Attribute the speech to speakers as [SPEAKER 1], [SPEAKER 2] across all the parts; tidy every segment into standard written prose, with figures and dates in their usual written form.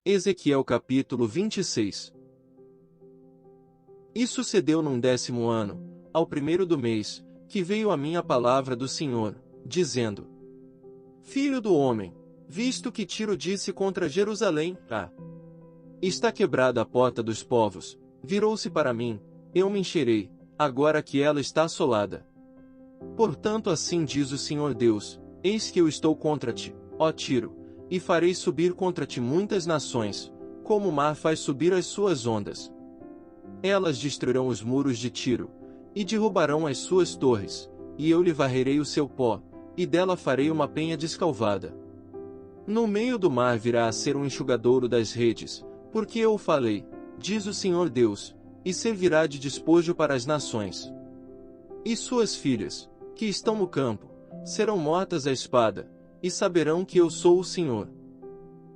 [SPEAKER 1] Ezequiel capítulo 26. E sucedeu num 10º ano, ao 1º do mês, que veio a mim a palavra do Senhor, dizendo: Filho do homem, visto que Tiro disse contra Jerusalém, está quebrada a porta dos povos, virou-se para mim, eu me encherei, agora que ela está assolada. Portanto assim diz o Senhor Deus, eis que eu estou contra ti, ó Tiro, e farei subir contra ti muitas nações, como o mar faz subir as suas ondas. Elas destruirão os muros de Tiro, e derrubarão as suas torres, e eu lhe varrerei o seu pó, e dela farei uma penha descalvada. No meio do mar virá a ser um enxugadouro das redes, porque eu o falei, diz o Senhor Deus, e servirá de despojo para as nações. E suas filhas, que estão no campo, serão mortas à espada, e saberão que eu sou o Senhor.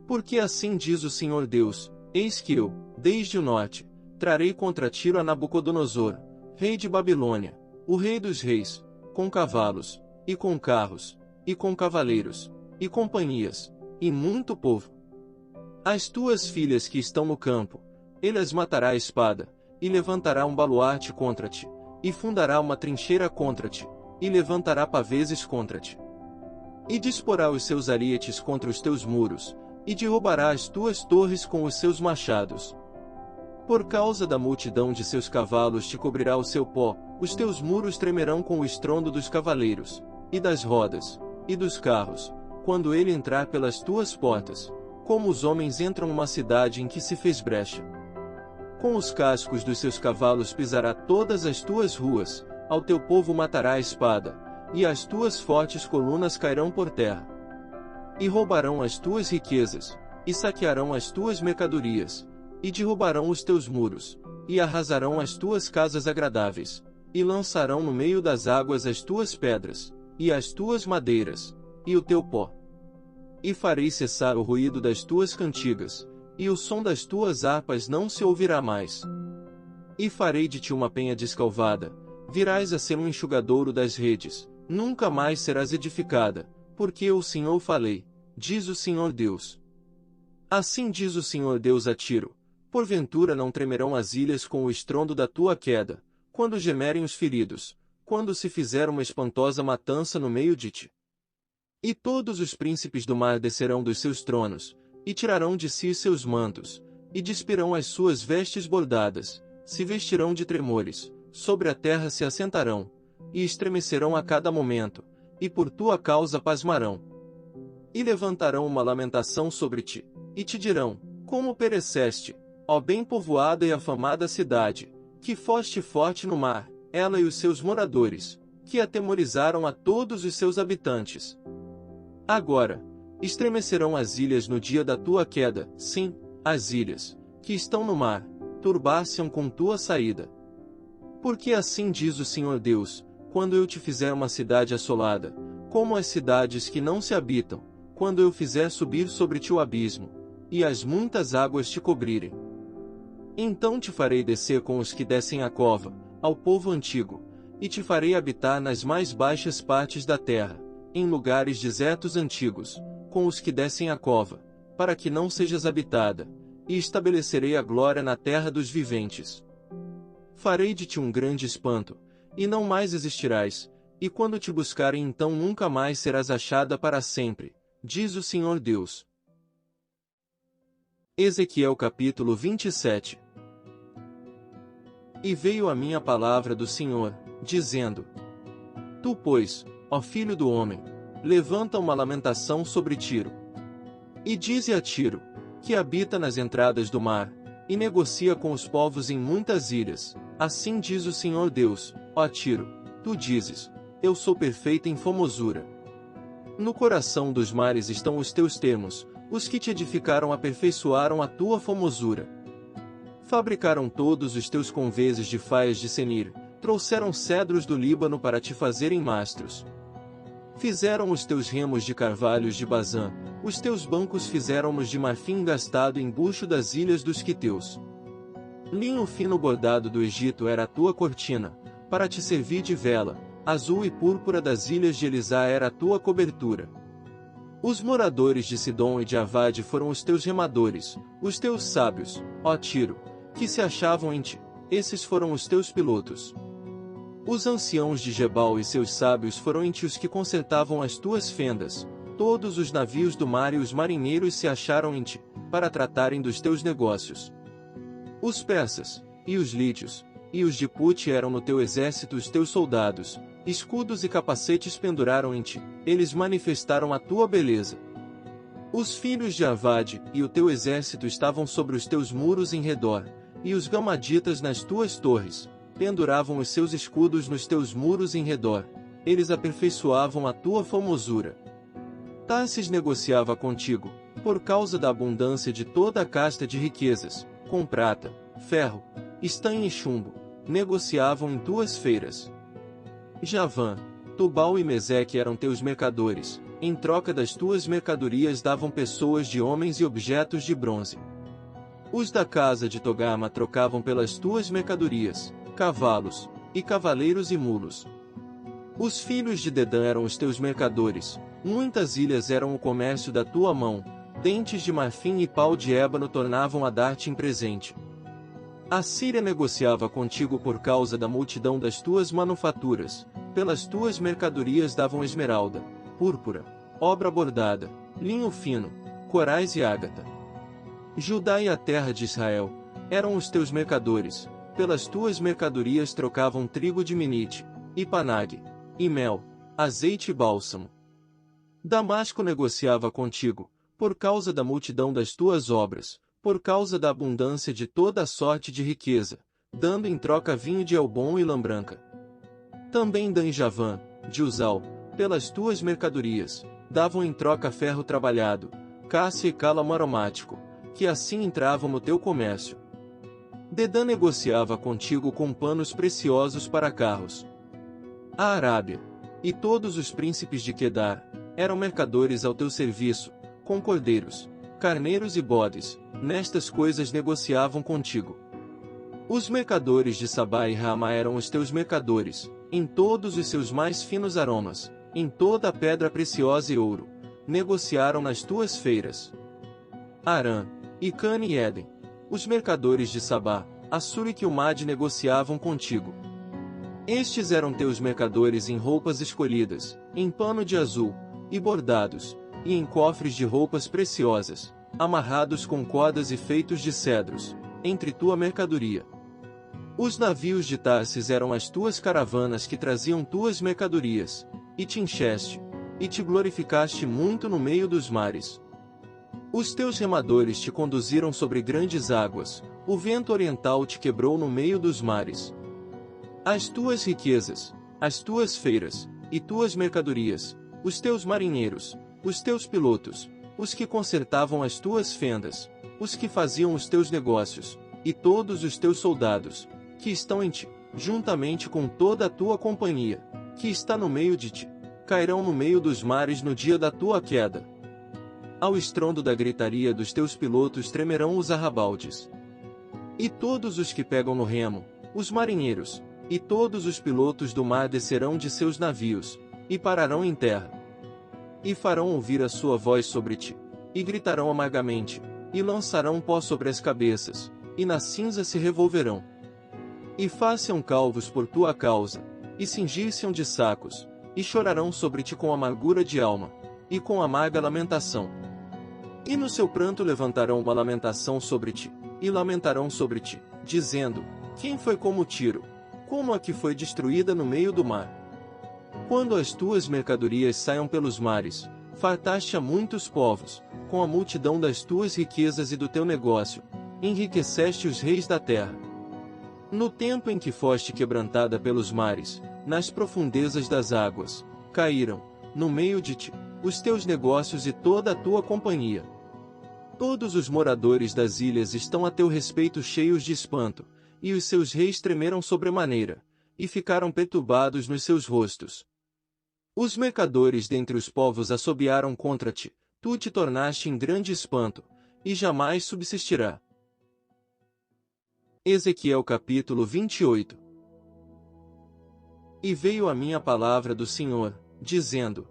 [SPEAKER 1] Porque assim diz o Senhor Deus, eis que eu, desde o norte, trarei contra Tiro a Nabucodonosor, rei de Babilônia, o rei dos reis, com cavalos, e com carros, e com cavaleiros, e companhias, e muito povo. As tuas filhas que estão no campo, ele as matará à espada, e levantará um baluarte contra ti, e fundará uma trincheira contra ti, e levantará paveses contra ti. E disporá os seus arietes contra os teus muros, e derrubará as tuas torres com os seus machados. Por causa da multidão de seus cavalos te cobrirá o seu pó, os teus muros tremerão com o estrondo dos cavaleiros, e das rodas, e dos carros, quando ele entrar pelas tuas portas, como os homens entram numa cidade em que se fez brecha. Com os cascos dos seus cavalos pisará todas as tuas ruas, ao teu povo matará a espada, e as tuas fortes colunas cairão por terra. E roubarão as tuas riquezas, e saquearão as tuas mercadorias, e derrubarão os teus muros, e arrasarão as tuas casas agradáveis, e lançarão no meio das águas as tuas pedras, e as tuas madeiras, e o teu pó. E farei cessar o ruído das tuas cantigas, e o som das tuas harpas não se ouvirá mais. E farei de ti uma penha descalvada, virás a ser um enxugadouro das redes, nunca mais serás edificada, porque eu o Senhor falei, diz o Senhor Deus. Assim diz o Senhor Deus a Tiro, porventura não tremerão as ilhas com o estrondo da tua queda, quando gemerem os feridos, quando se fizer uma espantosa matança no meio de ti. E todos os príncipes do mar descerão dos seus tronos, e tirarão de si seus mantos, e despirão as suas vestes bordadas, se vestirão de tremores, sobre a terra se assentarão, e estremecerão a cada momento, e por tua causa pasmarão. E levantarão uma lamentação sobre ti, e te dirão, como pereceste, ó bem povoada e afamada cidade, que foste forte no mar, ela e os seus moradores, que atemorizaram a todos os seus habitantes. Agora, estremecerão as ilhas no dia da tua queda, sim, as ilhas, que estão no mar, turbar-se-ão com tua saída. Porque assim diz o Senhor Deus, quando eu te fizer uma cidade assolada, como as cidades que não se habitam, quando eu fizer subir sobre ti o abismo, e as muitas águas te cobrirem. Então te farei descer com os que descem a cova, ao povo antigo, e te farei habitar nas mais baixas partes da terra, em lugares desertos antigos, com os que descem a cova, para que não sejas habitada, e estabelecerei a glória na terra dos viventes. Farei de ti um grande espanto, e não mais existirás, e quando te buscarem então nunca mais serás achada para sempre, diz o Senhor Deus. Ezequiel capítulo 27. E veio a mim a palavra do Senhor, dizendo: Tu, pois, ó filho do homem, levanta uma lamentação sobre Tiro. E dize a Tiro, que habita nas entradas do mar, e negocia com os povos em muitas ilhas, assim diz o Senhor Deus, ó Tiro, tu dizes, eu sou perfeita em formosura. No coração dos mares estão os teus termos, os que te edificaram aperfeiçoaram a tua formosura. Fabricaram todos os teus convezes de faias de Senir, trouxeram cedros do Líbano para te fazerem mastros. Fizeram os teus remos de carvalhos de Bazã, os teus bancos fizeram-nos de marfim gastado em bucho das ilhas dos quiteus. Linho fino bordado do Egito era a tua cortina, para te servir de vela, azul e púrpura das ilhas de Elisá era a tua cobertura. Os moradores de Sidom e de Avad foram os teus remadores, os teus sábios, ó Tiro, que se achavam em ti, esses foram os teus pilotos. Os anciãos de Gebal e seus sábios foram em ti os que consertavam as tuas fendas, todos os navios do mar e os marinheiros se acharam em ti, para tratarem dos teus negócios. Os persas, e os lídios, e os de Pute eram no teu exército os teus soldados, escudos e capacetes penduraram em ti, eles manifestaram a tua beleza. Os filhos de Avad e o teu exército estavam sobre os teus muros em redor, e os gamaditas nas tuas torres, penduravam os seus escudos nos teus muros em redor, eles aperfeiçoavam a tua formosura. Tarsis negociava contigo, por causa da abundância de toda a casta de riquezas, com prata, ferro, estanho e chumbo, negociavam em tuas feiras. Javã, Tubal e Meseque eram teus mercadores, em troca das tuas mercadorias davam pessoas de homens e objetos de bronze. Os da casa de Togama trocavam pelas tuas mercadorias, cavalos, e cavaleiros e mulos. Os filhos de Dedã eram os teus mercadores, muitas ilhas eram o comércio da tua mão, dentes de marfim e pau de ébano tornavam a dar-te em presente. A Síria negociava contigo por causa da multidão das tuas manufaturas, pelas tuas mercadorias davam esmeralda, púrpura, obra bordada, linho fino, corais e ágata. Judá e a terra de Israel eram os teus mercadores, pelas tuas mercadorias trocavam trigo de Minite, e Panag, e mel, azeite e bálsamo. Damasco negociava contigo, por causa da multidão das tuas obras, por causa da abundância de toda a sorte de riqueza, dando em troca vinho de Elbom e lã branca. Também Dan e Javã, de Uzal, pelas tuas mercadorias, davam em troca ferro trabalhado, cássia e cálamo aromático, que assim entravam no teu comércio. Dedã negociava contigo com panos preciosos para carros. A Arábia, e todos os príncipes de Quedar, eram mercadores ao teu serviço, com cordeiros, carneiros e bodes, nestas coisas negociavam contigo. Os mercadores de Sabá e Rama eram os teus mercadores, em todos os seus mais finos aromas, em toda a pedra preciosa e ouro, negociaram nas tuas feiras. Arã, Icane e Éden, os mercadores de Sabá, Assur e Quilmade negociavam contigo. Estes eram teus mercadores em roupas escolhidas, em pano de azul, e bordados, e em cofres de roupas preciosas, amarrados com cordas e feitos de cedros, entre tua mercadoria. Os navios de Tarsis eram as tuas caravanas que traziam tuas mercadorias, e te encheste, e te glorificaste muito no meio dos mares. Os teus remadores te conduziram sobre grandes águas, o vento oriental te quebrou no meio dos mares. As tuas riquezas, as tuas feiras, e tuas mercadorias, os teus marinheiros, os teus pilotos, os que consertavam as tuas fendas, os que faziam os teus negócios, e todos os teus soldados, que estão em ti, juntamente com toda a tua companhia, que está no meio de ti, cairão no meio dos mares no dia da tua queda. Ao estrondo da gritaria dos teus pilotos tremerão os arrabaldes. E todos os que pegam no remo, os marinheiros, e todos os pilotos do mar descerão de seus navios, e pararão em terra. E farão ouvir a sua voz sobre ti, e gritarão amargamente, e lançarão pó sobre as cabeças, e na cinza se revolverão. E façam calvos por tua causa, e cingir-se-ão de sacos, e chorarão sobre ti com amargura de alma, e com amarga lamentação. E no seu pranto levantarão uma lamentação sobre ti, e lamentarão sobre ti, dizendo: quem foi como Tiro, como a que foi destruída no meio do mar? Quando as tuas mercadorias saiam pelos mares, fartaste a muitos povos, com a multidão das tuas riquezas e do teu negócio, enriqueceste os reis da terra. No tempo em que foste quebrantada pelos mares, nas profundezas das águas, caíram, no meio de ti, os teus negócios e toda a tua companhia. Todos os moradores das ilhas estão a teu respeito cheios de espanto, e os seus reis tremeram sobremaneira, e ficaram perturbados nos seus rostos. Os mercadores dentre os povos assobiaram contra ti, tu te tornaste em grande espanto, e jamais subsistirá. Ezequiel capítulo 28. E veio a mim a palavra do Senhor, dizendo: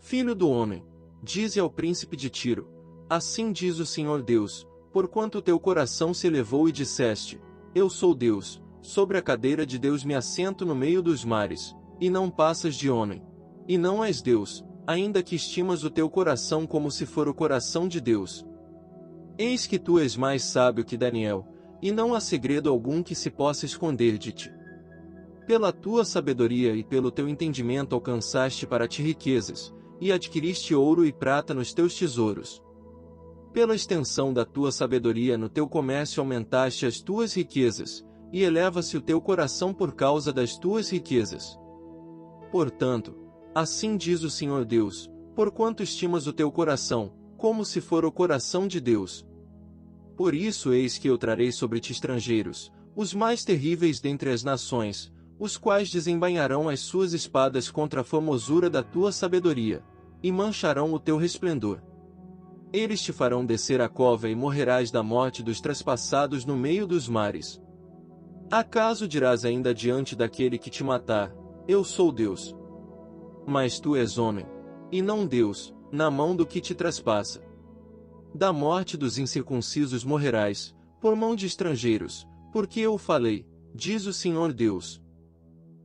[SPEAKER 1] Filho do homem, dize ao príncipe de Tiro: assim diz o Senhor Deus, porquanto teu coração se elevou e disseste: eu sou Deus, sobre a cadeira de Deus me assento no meio dos mares, e não passas de homem. E não és Deus, ainda que estimas o teu coração como se for o coração de Deus. Eis que tu és mais sábio que Daniel, e não há segredo algum que se possa esconder de ti. Pela tua sabedoria e pelo teu entendimento alcançaste para ti riquezas, e adquiriste ouro e prata nos teus tesouros. Pela extensão da tua sabedoria no teu comércio aumentaste as tuas riquezas, e eleva-se o teu coração por causa das tuas riquezas. Portanto, assim diz o Senhor Deus, porquanto estimas o teu coração, como se for o coração de Deus. Por isso eis que eu trarei sobre ti estrangeiros, os mais terríveis dentre as nações, os quais desembainharão as suas espadas contra a formosura da tua sabedoria, e mancharão o teu resplendor. Eles te farão descer a cova e morrerás da morte dos trespassados no meio dos mares. Acaso dirás ainda diante daquele que te matar: eu sou Deus? Mas tu és homem, e não Deus, na mão do que te traspassa. Da morte dos incircuncisos morrerás, por mão de estrangeiros, porque eu falei, diz o Senhor Deus.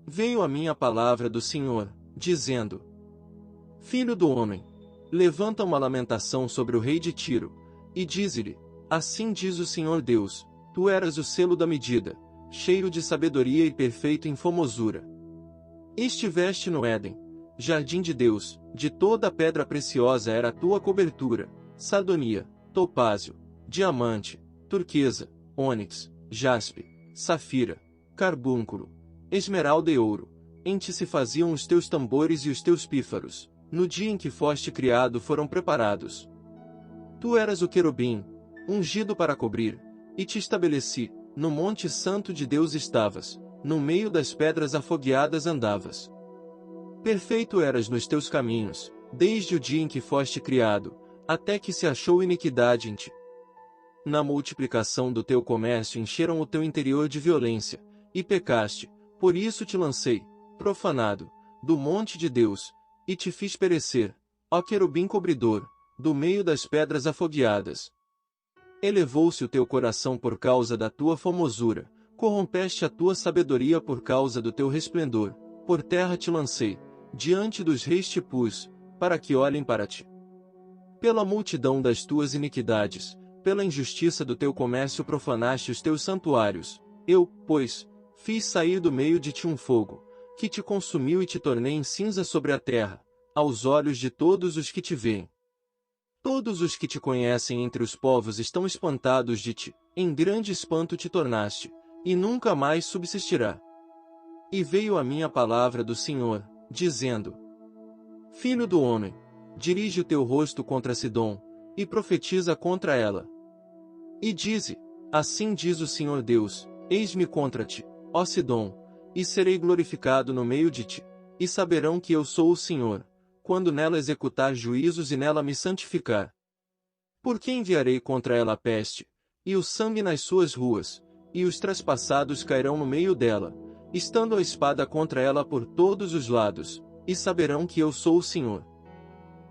[SPEAKER 1] Veio a mim a palavra do Senhor, dizendo: filho do homem, levanta uma lamentação sobre o rei de Tiro, e dize-lhe: assim diz o Senhor Deus, tu eras o selo da medida, cheio de sabedoria e perfeito em formosura. Estiveste no Éden, jardim de Deus, de toda a pedra preciosa era a tua cobertura, sardonia, topázio, diamante, turquesa, ônix, jaspe, safira, carbúnculo, esmeralda e ouro. Em ti se faziam os teus tambores e os teus pífaros, no dia em que foste criado foram preparados. Tu eras o querubim, ungido para cobrir, e te estabeleci, no monte santo de Deus estavas, no meio das pedras afogueadas andavas. Perfeito eras nos teus caminhos, desde o dia em que foste criado, até que se achou iniquidade em ti. Na multiplicação do teu comércio encheram o teu interior de violência, e pecaste, por isso te lancei, profanado, do monte de Deus, e te fiz perecer, ó querubim cobridor, do meio das pedras afogueadas. Elevou-se o teu coração por causa da tua formosura, corrompeste a tua sabedoria por causa do teu resplendor, por terra te lancei, diante dos reis te pus, para que olhem para ti. Pela multidão das tuas iniquidades, pela injustiça do teu comércio profanaste os teus santuários, eu, pois, fiz sair do meio de ti um fogo, que te consumiu e te tornei em cinza sobre a terra, aos olhos de todos os que te veem. Todos os que te conhecem entre os povos estão espantados de ti, em grande espanto te tornaste, e nunca mais subsistirá. E veio a mim a palavra do Senhor, dizendo: filho do homem, dirige o teu rosto contra Sidom, e profetiza contra ela. E dize: assim diz o Senhor Deus, eis-me contra ti, ó Sidom, e serei glorificado no meio de ti, e saberão que eu sou o Senhor, quando nela executar juízos e nela me santificar. Porque enviarei contra ela a peste, e o sangue nas suas ruas, e os traspassados cairão no meio dela, estando a espada contra ela por todos os lados, e saberão que eu sou o Senhor.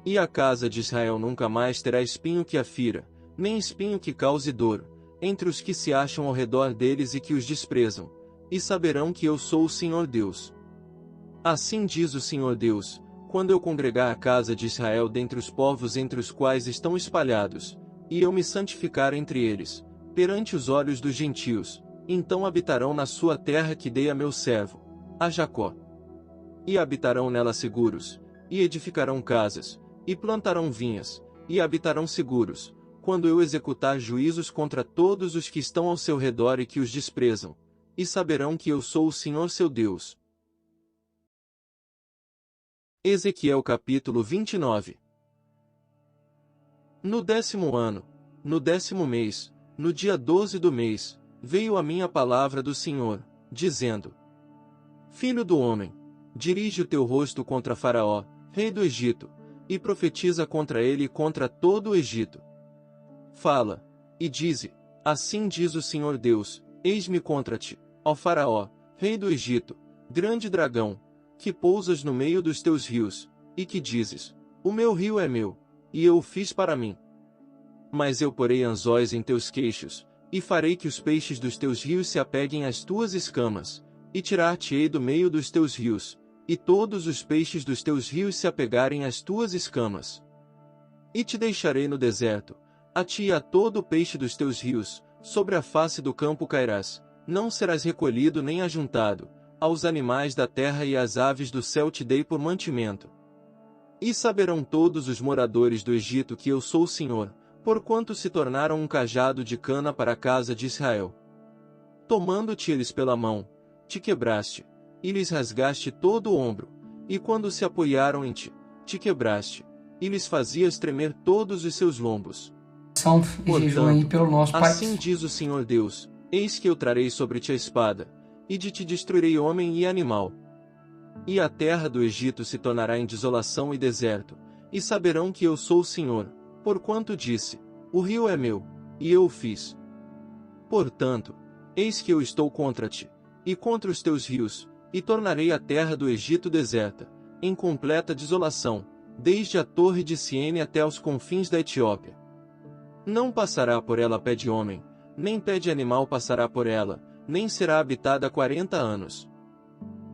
[SPEAKER 1] E a casa de Israel nunca mais terá espinho que a fira, nem espinho que cause dor, entre os que se acham ao redor deles e que os desprezam, e saberão que eu sou o Senhor Deus. Assim diz o Senhor Deus, quando eu congregar a casa de Israel dentre os povos entre os quais estão espalhados, e eu me santificar entre eles, perante os olhos dos gentios, então habitarão na sua terra que dei a meu servo, a Jacó. E habitarão nela seguros, e edificarão casas, e plantarão vinhas, e habitarão seguros, quando eu executar juízos contra todos os que estão ao seu redor e que os desprezam, e saberão que eu sou o Senhor seu Deus. Ezequiel capítulo 29. No 10º ano, no 10º mês, no dia 12 do mês, veio a mim a palavra do Senhor, dizendo: filho do homem, dirige o teu rosto contra Faraó, rei do Egito, e profetiza contra ele e contra todo o Egito. Fala, e dize: assim diz o Senhor Deus, eis-me contra ti, ó Faraó, rei do Egito, grande dragão, que pousas no meio dos teus rios, e que dizes: o meu rio é meu, e eu o fiz para mim. Mas eu porei anzóis em teus queixos, e farei que os peixes dos teus rios se apeguem às tuas escamas, e tirar-te-ei do meio dos teus rios, e todos os peixes dos teus rios se apegarem às tuas escamas. E te deixarei no deserto, a ti e a todo o peixe dos teus rios, sobre a face do campo cairás, não serás recolhido nem ajuntado, aos animais da terra e às aves do céu te dei por mantimento. E saberão todos os moradores do Egito que eu sou o Senhor, porquanto se tornaram um cajado de cana para a casa de Israel. Tomando-te eles pela mão, te quebraste, e lhes rasgaste todo o ombro, e quando se apoiaram em ti, te quebraste, e lhes fazias tremer todos os seus lombos.
[SPEAKER 2] Jejum aí pelo nosso Pai.
[SPEAKER 1] Assim diz o Senhor Deus, eis que eu trarei sobre ti a espada, e de ti destruirei homem e animal. E a terra do Egito se tornará em desolação e deserto, e saberão que eu sou o Senhor, porquanto disse, o rio é meu, e eu o fiz. Portanto, eis que eu estou contra ti, e contra os teus rios, e tornarei a terra do Egito deserta, em completa desolação, desde a torre de Siene até aos confins da Etiópia. Não passará por ela pé de homem, nem pé de animal passará por ela, nem será habitada há 40 anos.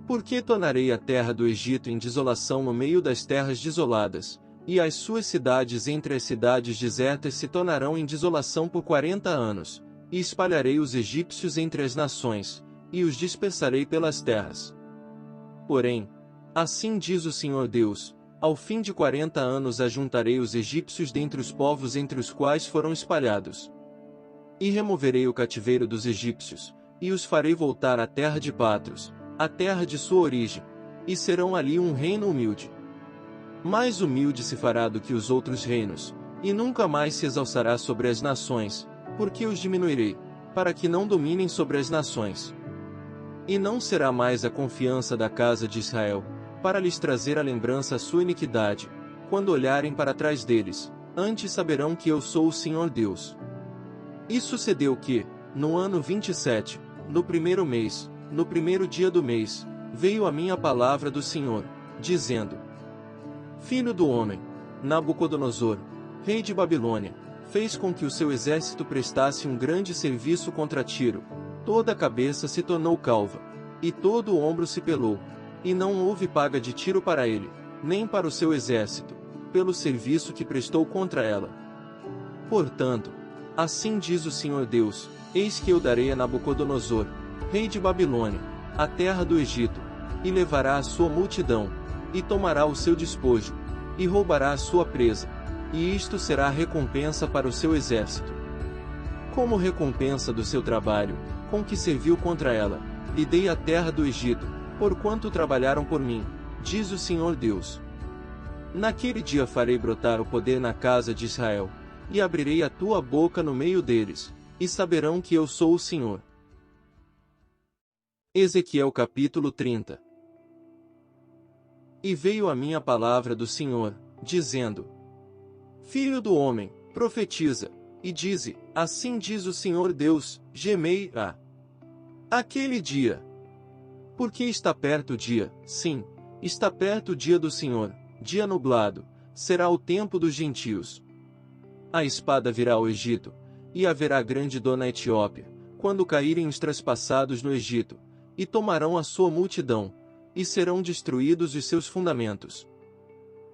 [SPEAKER 1] Porque tornarei a terra do Egito em desolação no meio das terras desoladas, e as suas cidades entre as cidades desertas se tornarão em desolação por 40 anos, e espalharei os egípcios entre as nações, e os dispersarei pelas terras. Porém, assim diz o Senhor Deus, ao fim de 40 anos ajuntarei os egípcios dentre os povos entre os quais foram espalhados. E removerei o cativeiro dos egípcios, e os farei voltar à terra de Patros, a terra de sua origem, e serão ali um reino humilde. Mais humilde se fará do que os outros reinos, e nunca mais se exalçará sobre as nações, porque os diminuirei, para que não dominem sobre as nações. E não será mais a confiança da casa de Israel, para lhes trazer à lembrança a sua iniquidade, quando olharem para trás deles, antes saberão que eu sou o Senhor Deus. E sucedeu que, no ano 27, no primeiro mês, no primeiro dia do mês, veio a minha palavra do Senhor, dizendo: Filho do homem, Nabucodonosor, rei de Babilônia, fez com que o seu exército prestasse um grande serviço contra Tiro, toda a cabeça se tornou calva, e todo o ombro se pelou, e não houve paga de Tiro para ele, nem para o seu exército, pelo serviço que prestou contra ela. Portanto, assim diz o Senhor Deus, eis que eu darei a Nabucodonosor, rei de Babilônia, a terra do Egito, e levará a sua multidão, e tomará o seu despojo, e roubará a sua presa, e isto será a recompensa para o seu exército. Como recompensa do seu trabalho, com que serviu contra ela, lhe dei a terra do Egito, porquanto trabalharam por mim, diz o Senhor Deus. Naquele dia farei brotar o poder na casa de Israel, e abrirei a tua boca no meio deles, e saberão que eu sou o Senhor. Ezequiel capítulo 30. E veio a minha palavra do Senhor, dizendo: Filho do homem, profetiza, e dize, assim diz o Senhor Deus, gemei aquele dia. Porque está perto o dia, sim, está perto o dia do Senhor, dia nublado, será o tempo dos gentios. A espada virá ao Egito, e haverá grande dor na Etiópia, quando caírem os trespassados no Egito, e tomarão a sua multidão, e serão destruídos os seus fundamentos.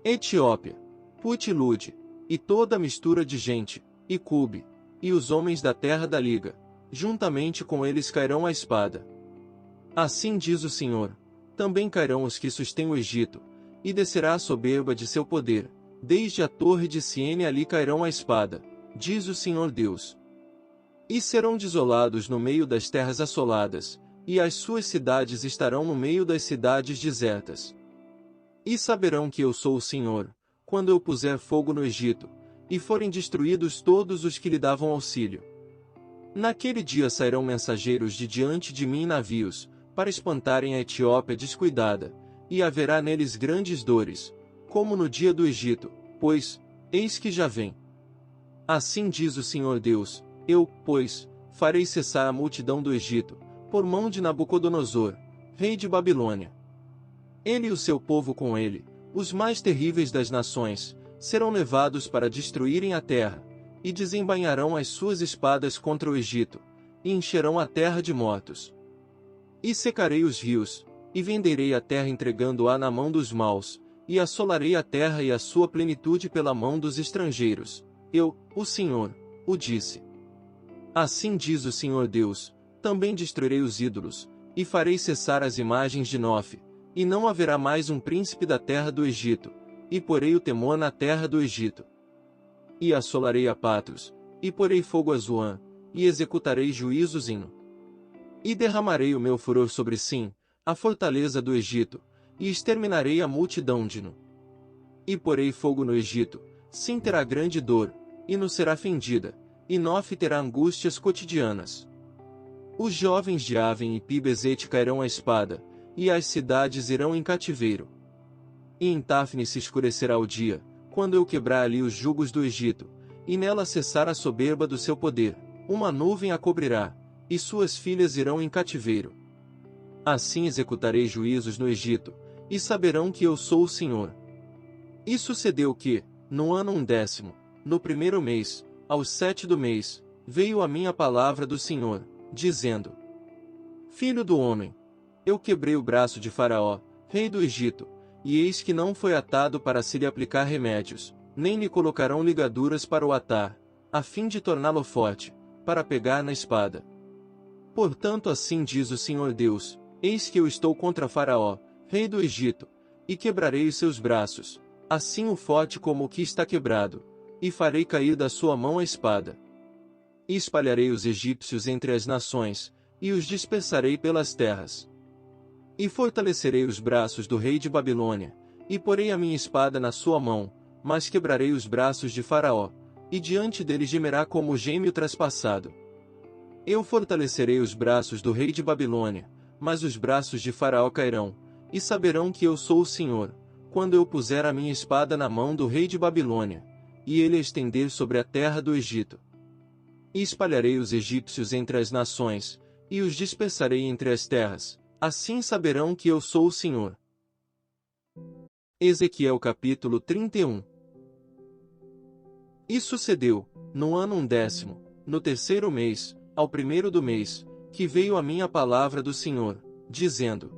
[SPEAKER 1] Etiópia, Put-Lud, e toda a mistura de gente, e Cube, e os homens da terra da liga, juntamente com eles cairão a espada. Assim diz o Senhor, também cairão os que sustêm o Egito, e descerá a soberba de seu poder, desde a torre de Siene ali cairão a espada, diz o Senhor Deus. E serão desolados no meio das terras assoladas, e as suas cidades estarão no meio das cidades desertas. E saberão que eu sou o Senhor, quando eu puser fogo no Egito, e forem destruídos todos os que lhe davam auxílio. Naquele dia sairão mensageiros de diante de mim em navios, para espantarem a Etiópia descuidada, e haverá neles grandes dores, como no dia do Egito, pois, eis que já vem. Assim diz o Senhor Deus, eu, pois, farei cessar a multidão do Egito, por mão de Nabucodonosor, rei de Babilônia. Ele e o seu povo com ele, os mais terríveis das nações, serão levados para destruírem a terra, e desembainharão as suas espadas contra o Egito, e encherão a terra de mortos. E secarei os rios, e venderei a terra entregando-a na mão dos maus, e assolarei a terra e a sua plenitude pela mão dos estrangeiros. Eu, o Senhor, o disse. Assim diz o Senhor Deus, também destruirei os ídolos, e farei cessar as imagens de Nofe, e não haverá mais um príncipe da terra do Egito, e porei o temor na terra do Egito. E assolarei a Patros, e porei fogo a Zoan, e executarei juízos em No. E derramarei o meu furor sobre Sim, a fortaleza do Egito, e exterminarei a multidão de No. E porei fogo no Egito, Sim terá grande dor, e No será fendida, e Nofe terá angústias cotidianas. Os jovens de Aven e Pi-Besete cairão à espada, e as cidades irão em cativeiro. E em Tafne se escurecerá o dia, quando eu quebrar ali os jugos do Egito, e nela cessar a soberba do seu poder, uma nuvem a cobrirá, e suas filhas irão em cativeiro. Assim executarei juízos no Egito, e saberão que eu sou o Senhor. E sucedeu que, no ano 10º, no primeiro mês, aos 7 do mês, veio a minha palavra do Senhor, dizendo: Filho do homem, eu quebrei o braço de Faraó, rei do Egito, e eis que não foi atado para se lhe aplicar remédios, nem lhe colocarão ligaduras para o atar, a fim de torná-lo forte, para pegar na espada. Portanto assim diz o Senhor Deus, eis que eu estou contra Faraó, rei do Egito, e quebrarei os seus braços, assim o forte como o que está quebrado, e farei cair da sua mão a espada. E espalharei os egípcios entre as nações, e os dispersarei pelas terras. E fortalecerei os braços do rei de Babilônia, e porei a minha espada na sua mão, mas quebrarei os braços de Faraó, e diante dele gemerá como geme o traspassado. Eu fortalecerei os braços do rei de Babilônia, mas os braços de Faraó cairão, e saberão que eu sou o Senhor, quando eu puser a minha espada na mão do rei de Babilônia, e ele a estender sobre a terra do Egito. E espalharei os egípcios entre as nações, e os dispersarei entre as terras, assim saberão que eu sou o Senhor. Ezequiel capítulo 31. E sucedeu, no ano 10º, no terceiro mês, ao primeiro do mês, que veio a minha palavra do Senhor, dizendo: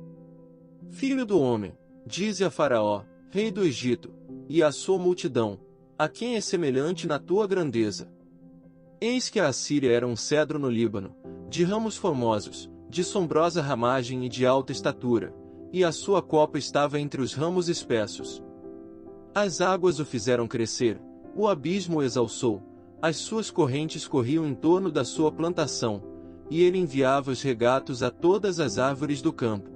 [SPEAKER 1] Filho do homem, dize a Faraó, rei do Egito, e à sua multidão, a quem é semelhante na tua grandeza. Eis que a Assíria era um cedro no Líbano, de ramos formosos, de sombrosa ramagem e de alta estatura, e a sua copa estava entre os ramos espessos. As águas o fizeram crescer, o abismo o exalçou, as suas correntes corriam em torno da sua plantação, e ele enviava os regatos a todas as árvores do campo.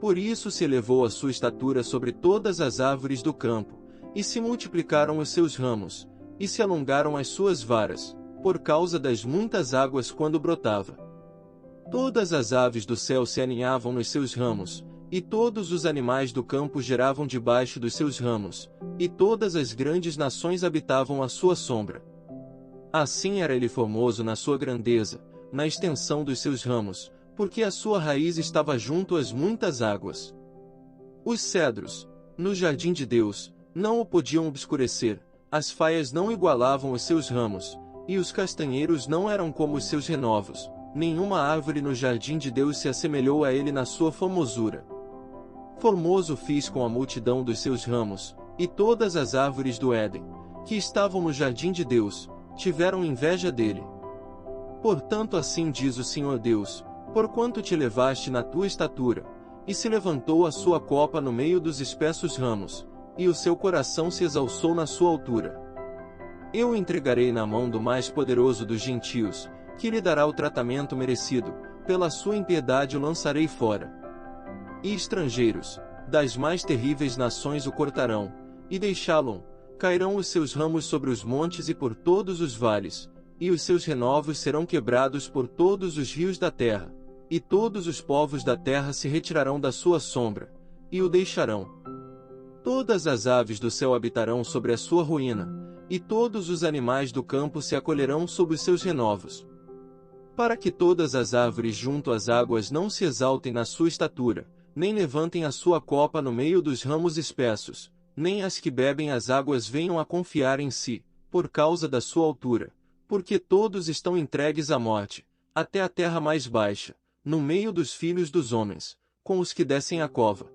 [SPEAKER 1] Por isso se elevou a sua estatura sobre todas as árvores do campo, e se multiplicaram os seus ramos, e se alongaram as suas varas, por causa das muitas águas quando brotava. Todas as aves do céu se aninhavam nos seus ramos, e todos os animais do campo geravam debaixo dos seus ramos, e todas as grandes nações habitavam à sua sombra. Assim era ele formoso na sua grandeza, na extensão dos seus ramos, porque a sua raiz estava junto às muitas águas. Os cedros, no jardim de Deus, não o podiam obscurecer, as faias não igualavam os seus ramos, e os castanheiros não eram como os seus renovos, nenhuma árvore no jardim de Deus se assemelhou a ele na sua formosura. Formoso fiz com a multidão dos seus ramos, e todas as árvores do Éden, que estavam no jardim de Deus, tiveram inveja dele. Portanto assim diz o Senhor Deus, porquanto te elevaste na tua estatura, e se levantou a sua copa no meio dos espessos ramos, e o seu coração se exalçou na sua altura. Eu o entregarei na mão do mais poderoso dos gentios, que lhe dará o tratamento merecido, pela sua impiedade o lançarei fora. E estrangeiros, das mais terríveis nações o cortarão, e deixá-lo, cairão os seus ramos sobre os montes e por todos os vales, e os seus renovos serão quebrados por todos os rios da terra, e todos os povos da terra se retirarão da sua sombra, e o deixarão. Todas as aves do céu habitarão sobre a sua ruína, e todos os animais do campo se acolherão sob os seus renovos. Para que todas as árvores junto às águas não se exaltem na sua estatura, nem levantem a sua copa no meio dos ramos espessos, nem as que bebem as águas venham a confiar em si, por causa da sua altura, porque todos estão entregues à morte, até a terra mais baixa, no meio dos filhos dos homens, com os que descem à cova.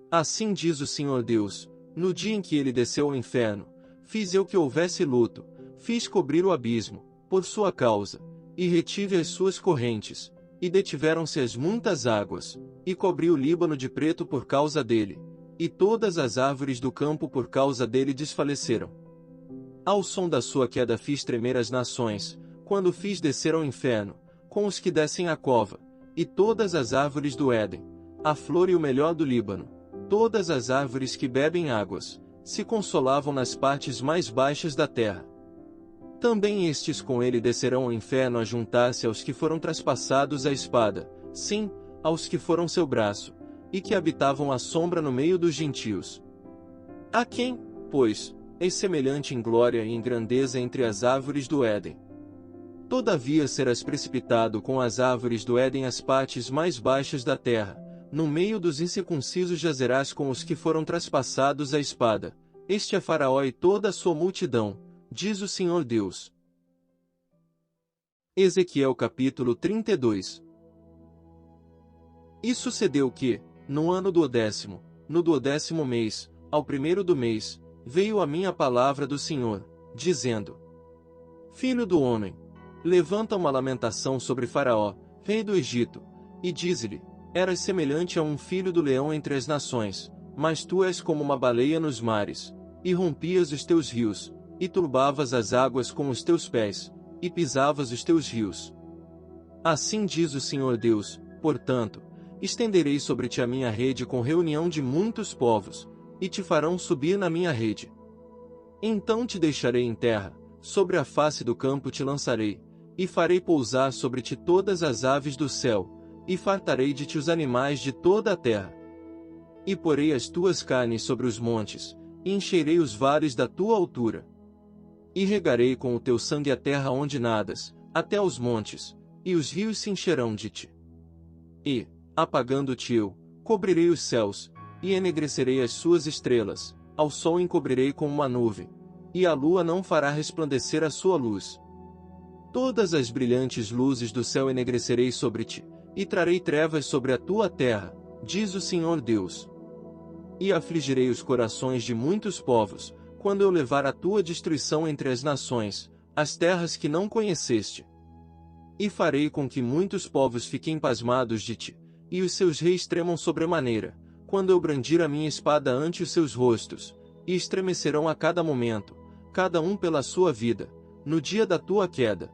[SPEAKER 1] Assim diz o Senhor Deus, no dia em que ele desceu ao inferno, fiz eu que houvesse luto, fiz cobrir o abismo, por sua causa, e retive as suas correntes, e detiveram-se as muitas águas, e cobri o Líbano de preto por causa dele, e todas as árvores do campo por causa dele desfaleceram. Ao som da sua queda fiz tremer as nações, quando fiz descer ao inferno, com os que descem à cova, e todas as árvores do Éden, a flor e o melhor do Líbano, todas as árvores que bebem águas, se consolavam nas partes mais baixas da terra. Também estes com ele descerão ao inferno a juntar-se aos que foram traspassados à espada, sim, aos que foram seu braço, e que habitavam à sombra no meio dos gentios. A quem, pois, é semelhante em glória e em grandeza entre as árvores do Éden. Todavia serás precipitado com as árvores do Éden às partes mais baixas da terra, no meio dos incircuncisos jazerás com os que foram traspassados à espada, este é Faraó e toda a sua multidão, diz o Senhor Deus. Ezequiel capítulo 32. E sucedeu que, no ano do 10º, no 12º mês, ao primeiro do mês, veio a minha palavra do Senhor, dizendo: Filho do homem, levanta uma lamentação sobre Faraó, rei do Egito, e dize-lhe: Eras semelhante a um filho do leão entre as nações, mas tu és como uma baleia nos mares, e rompias os teus rios, e turbavas as águas com os teus pés, e pisavas os teus rios. Assim diz o Senhor Deus, portanto, estenderei sobre ti a minha rede com reunião de muitos povos, e te farão subir na minha rede. Então te deixarei em terra, sobre a face do campo te lançarei, e farei pousar sobre ti todas as aves do céu, e fartarei de ti os animais de toda a terra. E porei as tuas carnes sobre os montes, e encherei os vales da tua altura. E regarei com o teu sangue a terra onde nadas, até os montes, e os rios se encherão de ti. E, apagando-te eu, cobrirei os céus, e ennegrecerei as suas estrelas, ao sol encobrirei com uma nuvem, e a lua não fará resplandecer a sua luz. Todas as brilhantes luzes do céu ennegrecerei sobre ti, e trarei trevas sobre a tua terra, diz o Senhor Deus. E afligirei os corações de muitos povos, quando eu levar a tua destruição entre as nações, as terras que não conheceste. E farei com que muitos povos fiquem pasmados de ti, e os seus reis tremam sobremaneira, quando eu brandir a minha espada ante os seus rostos, e estremecerão a cada momento, cada um pela sua vida, no dia da tua queda.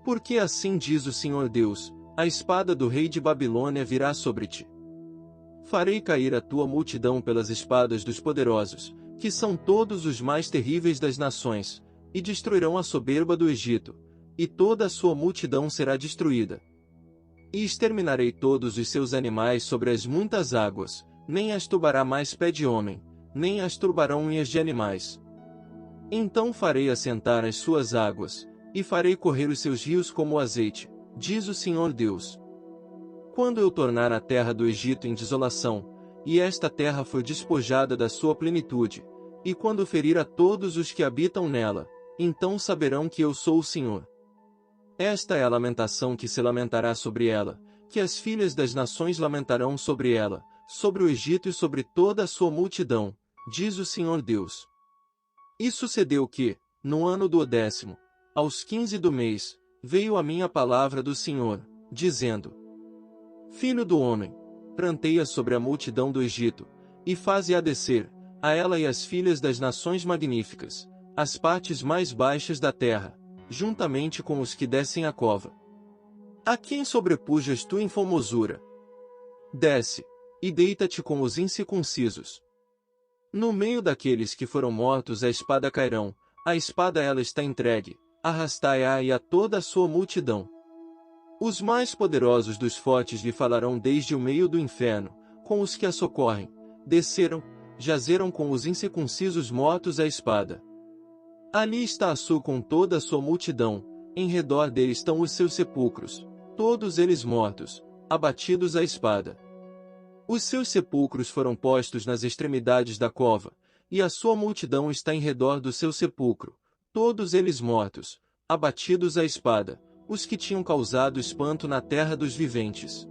[SPEAKER 1] Porque assim diz o Senhor Deus, a espada do rei de Babilônia virá sobre ti. Farei cair a tua multidão pelas espadas dos poderosos, que são todos os mais terríveis das nações, e destruirão a soberba do Egito, e toda a sua multidão será destruída. E exterminarei todos os seus animais sobre as muitas águas, nem as turbará mais pé de homem, nem as turbarão unhas de animais. Então farei assentar as suas águas, e farei correr os seus rios como o azeite, diz o Senhor Deus. Quando eu tornar a terra do Egito em desolação, e esta terra for despojada da sua plenitude, e quando ferir a todos os que habitam nela, então saberão que eu sou o Senhor. Esta é a lamentação que se lamentará sobre ela, que as filhas das nações lamentarão sobre ela, sobre o Egito e sobre toda a sua multidão, diz o Senhor Deus. E sucedeu que, no ano do 10º, aos 15 do mês, veio a minha palavra do Senhor, dizendo: Filho do homem, pranteia sobre a multidão do Egito, e faze-a descer, a ela e as filhas das nações magníficas, as partes mais baixas da terra, juntamente com os que descem a cova. A quem sobrepujas tu em formosura? Desce, e deita-te com os incircuncisos. No meio daqueles que foram mortos a espada cairão, a espada ela está entregue, arrastai-a e a toda a sua multidão. Os mais poderosos dos fortes lhe falarão desde o meio do inferno, com os que a socorrem, desceram, jazeram com os incircuncisos mortos à espada. Ali está Assur com toda a sua multidão, em redor dele estão os seus sepulcros, todos eles mortos, abatidos à espada. Os seus sepulcros foram postos nas extremidades da cova, e a sua multidão está em redor do seu sepulcro, todos eles mortos, abatidos à espada, os que tinham causado espanto na terra dos viventes.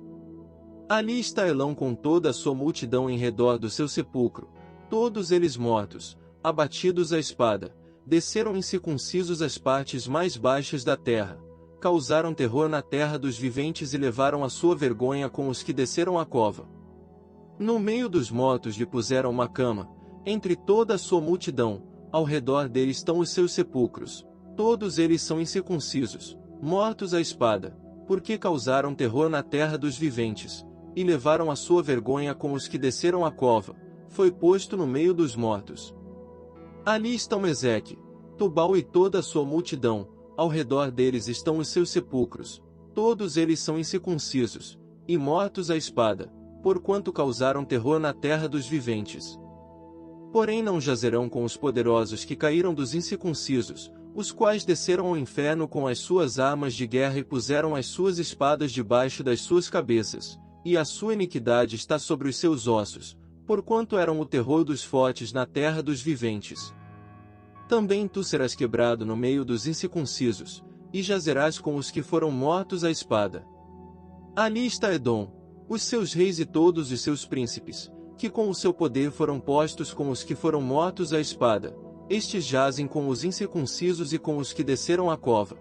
[SPEAKER 1] Ali está Elão com toda a sua multidão em redor do seu sepulcro, todos eles mortos, abatidos à espada, desceram incircuncisos às partes mais baixas da terra, causaram terror na terra dos viventes e levaram a sua vergonha com os que desceram a cova. No meio dos mortos lhe puseram uma cama, entre toda a sua multidão, ao redor dele estão os seus sepulcros, todos eles são incircuncisos, mortos à espada, porque causaram terror na terra dos viventes, e levaram a sua vergonha com os que desceram a cova, foi posto no meio dos mortos. Ali estão Ezeque, Tubal e toda a sua multidão, ao redor deles estão os seus sepulcros, todos eles são incircuncisos, e mortos à espada, porquanto causaram terror na terra dos viventes. Porém não jazerão com os poderosos que caíram dos incircuncisos, os quais desceram ao inferno com as suas armas de guerra e puseram as suas espadas debaixo das suas cabeças, e a sua iniquidade está sobre os seus ossos, porquanto eram o terror dos fortes na terra dos viventes. Também tu serás quebrado no meio dos incircuncisos, e jazerás com os que foram mortos à espada. Ali está Edom, os seus reis e todos os seus príncipes, que com o seu poder foram postos com os que foram mortos à espada, estes jazem com os incircuncisos e com os que desceram a cova.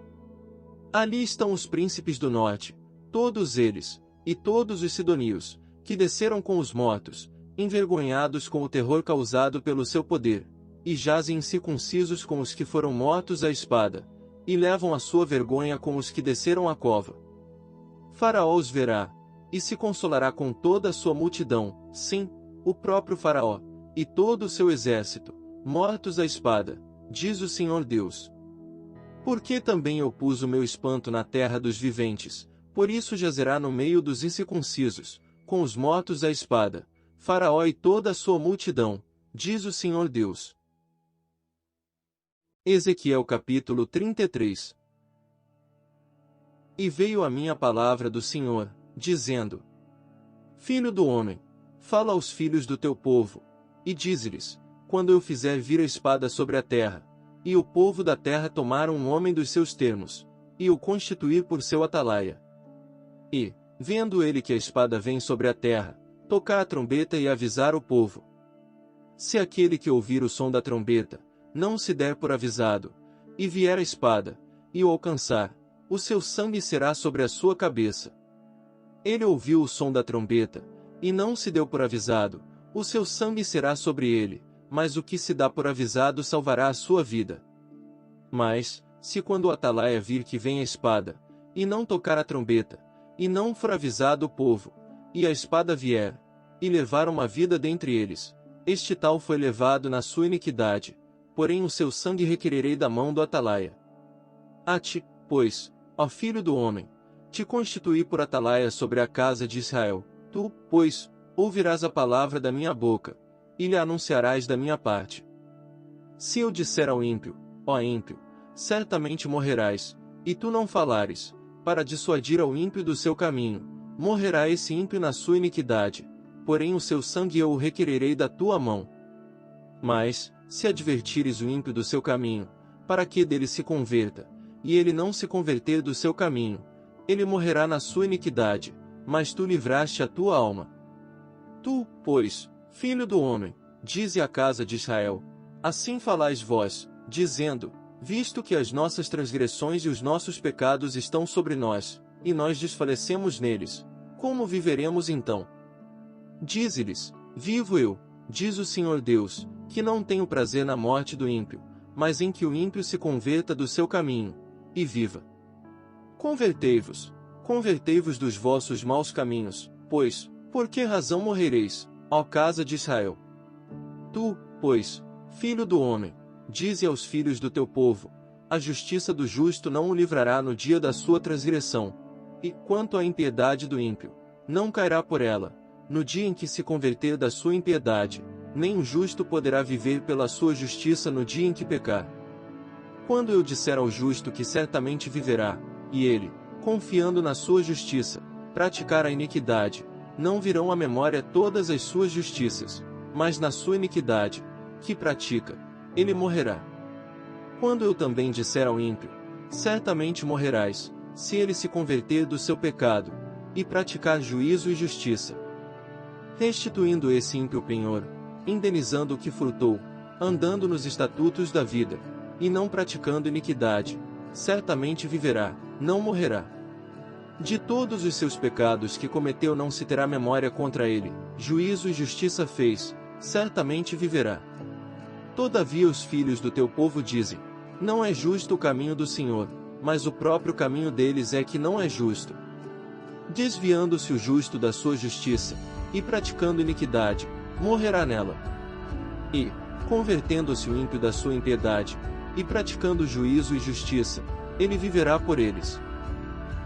[SPEAKER 1] Ali estão os príncipes do norte, todos eles, e todos os sidonios, que desceram com os mortos, envergonhados com o terror causado pelo seu poder, e jazem incircuncisos com os que foram mortos à espada, e levam a sua vergonha com os que desceram a cova. Faraó os verá, e se consolará com toda a sua multidão, sim, o próprio Faraó, e todo o seu exército, mortos à espada, diz o Senhor Deus. Porque também eu pus o meu espanto na terra dos viventes, por isso jazerá no meio dos incircuncisos, com os mortos à espada, Faraó e toda a sua multidão, diz o Senhor Deus. Ezequiel capítulo 33. E veio a mim a palavra do Senhor, dizendo: Filho do homem, fala aos filhos do teu povo, e dize-lhes: quando eu fizer vir a espada sobre a terra, e o povo da terra tomar um homem dos seus termos, e o constituir por seu atalaia. E, vendo ele que a espada vem sobre a terra, tocar a trombeta e avisar o povo. Se aquele que ouvir o som da trombeta, não se der por avisado, e vier a espada, e o alcançar, o seu sangue será sobre a sua cabeça. Ele ouviu o som da trombeta, e não se deu por avisado, o seu sangue será sobre ele, mas o que se dá por avisado salvará a sua vida. Mas, se quando o atalaia vir que vem a espada, e não tocar a trombeta, e não for avisado o povo, e a espada vier, e levar uma vida dentre eles, este tal foi levado na sua iniquidade, porém o seu sangue requererei da mão do atalaia. A ti, pois, ó filho do homem, te constituí por atalaia sobre a casa de Israel, tu, pois, ouvirás a palavra da minha boca, e lhe anunciarás da minha parte. Se eu disser ao ímpio, ó ímpio, certamente morrerás, e tu não falares, para dissuadir ao ímpio do seu caminho, morrerá esse ímpio na sua iniquidade, porém o seu sangue eu o requererei da tua mão. Mas, se advertires o ímpio do seu caminho, para que dele se converta, e ele não se converter do seu caminho, ele morrerá na sua iniquidade, mas tu livraste a tua alma. Tu, pois, filho do homem, dize à casa de Israel: assim falais vós, dizendo: visto que as nossas transgressões e os nossos pecados estão sobre nós, e nós desfalecemos neles, como viveremos então? Dize-lhes: vivo eu, diz o Senhor Deus, que não tenho prazer na morte do ímpio, mas em que o ímpio se converta do seu caminho, e viva. Convertei-vos dos vossos maus caminhos, pois, por que razão morrereis, ó casa de Israel? Tu, pois, filho do homem, dize aos filhos do teu povo: a justiça do justo não o livrará no dia da sua transgressão, e, quanto à impiedade do ímpio, não cairá por ela, no dia em que se converter da sua impiedade, nem o justo poderá viver pela sua justiça no dia em que pecar. Quando eu disser ao justo que certamente viverá, e ele, confiando na sua justiça, praticar a iniquidade, não virão à memória todas as suas justiças, mas na sua iniquidade, que pratica, ele morrerá. Quando eu também disser ao ímpio, certamente morrerás, se ele se converter do seu pecado, e praticar juízo e justiça, restituindo esse ímpio penhor, indenizando o que furtou, andando nos estatutos da vida, e não praticando iniquidade, certamente viverá, não morrerá. De todos os seus pecados que cometeu não se terá memória contra ele, juízo e justiça fez, certamente viverá. Todavia os filhos do teu povo dizem, não é justo o caminho do Senhor, mas o próprio caminho deles é que não é justo. Desviando-se o justo da sua justiça, e praticando iniquidade, morrerá nela. E, convertendo-se o ímpio da sua impiedade, e praticando juízo e justiça, ele viverá por eles.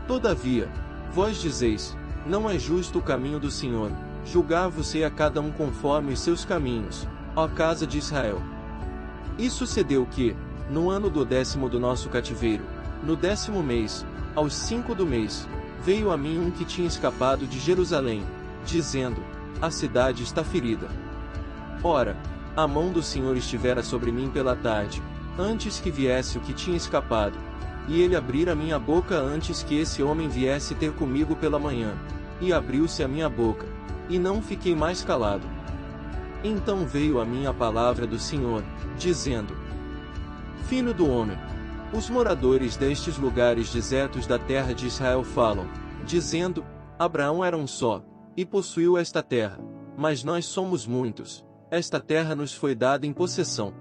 [SPEAKER 1] Todavia, vós dizeis, não é justo o caminho do Senhor, julgar-vos-ei a cada um conforme os seus caminhos, ó casa de Israel. E sucedeu que, no ano do 10º do nosso cativeiro, no 10º mês, aos 5 do mês, veio a mim um que tinha escapado de Jerusalém, dizendo, a cidade está ferida. Ora, a mão do Senhor estivera sobre mim pela tarde, antes que viesse o que tinha escapado, e ele abrira minha boca antes que esse homem viesse ter comigo pela manhã, e abriu-se a minha boca, e não fiquei mais calado. Então veio a mim a palavra do Senhor, dizendo, Filho do homem, os moradores destes lugares desertos da terra de Israel falam, dizendo, Abraão era um só, e possuiu esta terra, mas nós somos muitos, esta terra nos foi dada em possessão.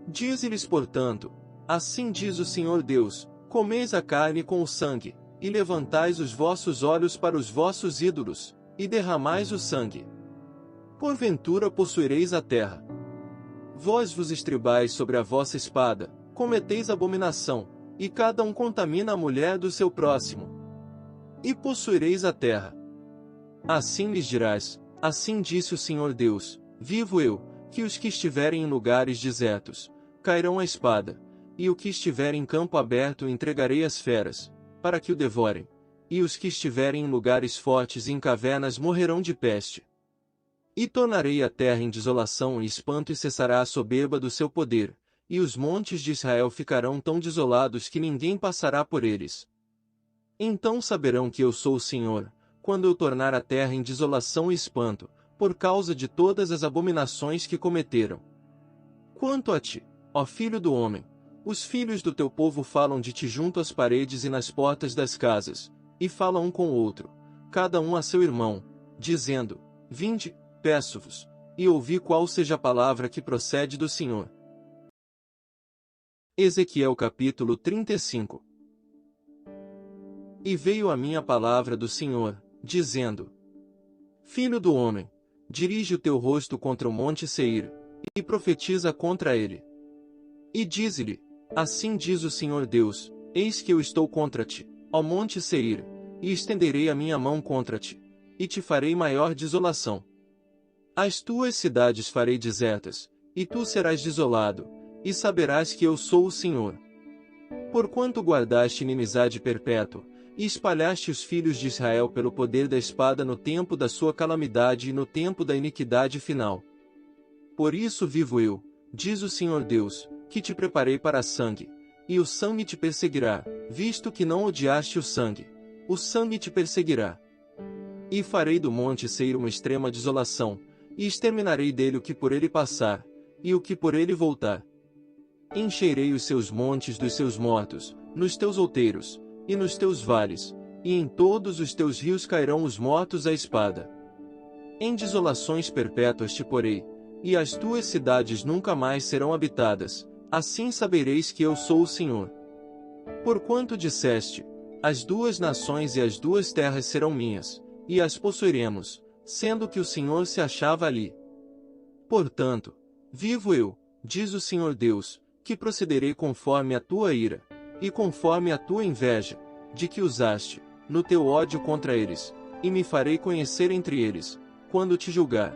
[SPEAKER 1] Dize-lhes, portanto, assim diz o Senhor Deus, comeis a carne com o sangue, e levantais os vossos olhos para os vossos ídolos, e derramais o sangue. Porventura possuireis a terra. Vós vos estribais sobre a vossa espada, cometeis abominação, e cada um contamina a mulher do seu próximo. E possuireis a terra. Assim lhes dirás, assim disse o Senhor Deus, vivo eu, que os que estiverem em lugares desertos, cairão a espada, e o que estiver em campo aberto entregarei às feras, para que o devorem, e os que estiverem em lugares fortes e em cavernas morrerão de peste. E tornarei a terra em desolação e espanto e cessará a soberba do seu poder, e os montes de Israel ficarão tão desolados que ninguém passará por eles. Então saberão que eu sou o Senhor, quando eu tornar a terra em desolação e espanto, por causa de todas as abominações que cometeram. Quanto a ti, ó filho do homem, os filhos do teu povo falam de ti junto às paredes e nas portas das casas, e falam um com o outro, cada um a seu irmão, dizendo, Vinde, peço-vos, e ouvi qual seja a palavra que procede do Senhor. Ezequiel capítulo 35. E veio a mim a palavra do Senhor, dizendo, Filho do homem, dirige o teu rosto contra o monte Seir, e profetiza contra ele. E dize-lhe, assim diz o Senhor Deus, eis que eu estou contra ti, ó monte Seir, e estenderei a minha mão contra ti, e te farei maior desolação. As tuas cidades farei desertas, e tu serás desolado, e saberás que eu sou o Senhor. Porquanto guardaste inimizade perpétua, e espalhaste os filhos de Israel pelo poder da espada no tempo da sua calamidade e no tempo da iniquidade final. Por isso vivo eu, diz o Senhor Deus, que te preparei para sangue, e o sangue te perseguirá, visto que não odiaste o sangue te perseguirá. E farei do monte Seir uma extrema desolação, e exterminarei dele o que por ele passar, e o que por ele voltar. Encherei os seus montes dos seus mortos, nos teus outeiros, e nos teus vales, e em todos os teus rios cairão os mortos à espada. Em desolações perpétuas te porei, e as tuas cidades nunca mais serão habitadas, assim sabereis que eu sou o Senhor. Porquanto disseste, as duas nações e as duas terras serão minhas, e as possuiremos, sendo que o Senhor se achava ali. Portanto, vivo eu, diz o Senhor Deus, que procederei conforme a tua ira, e conforme a tua inveja, de que usaste, no teu ódio contra eles, e me farei conhecer entre eles, quando te julgar.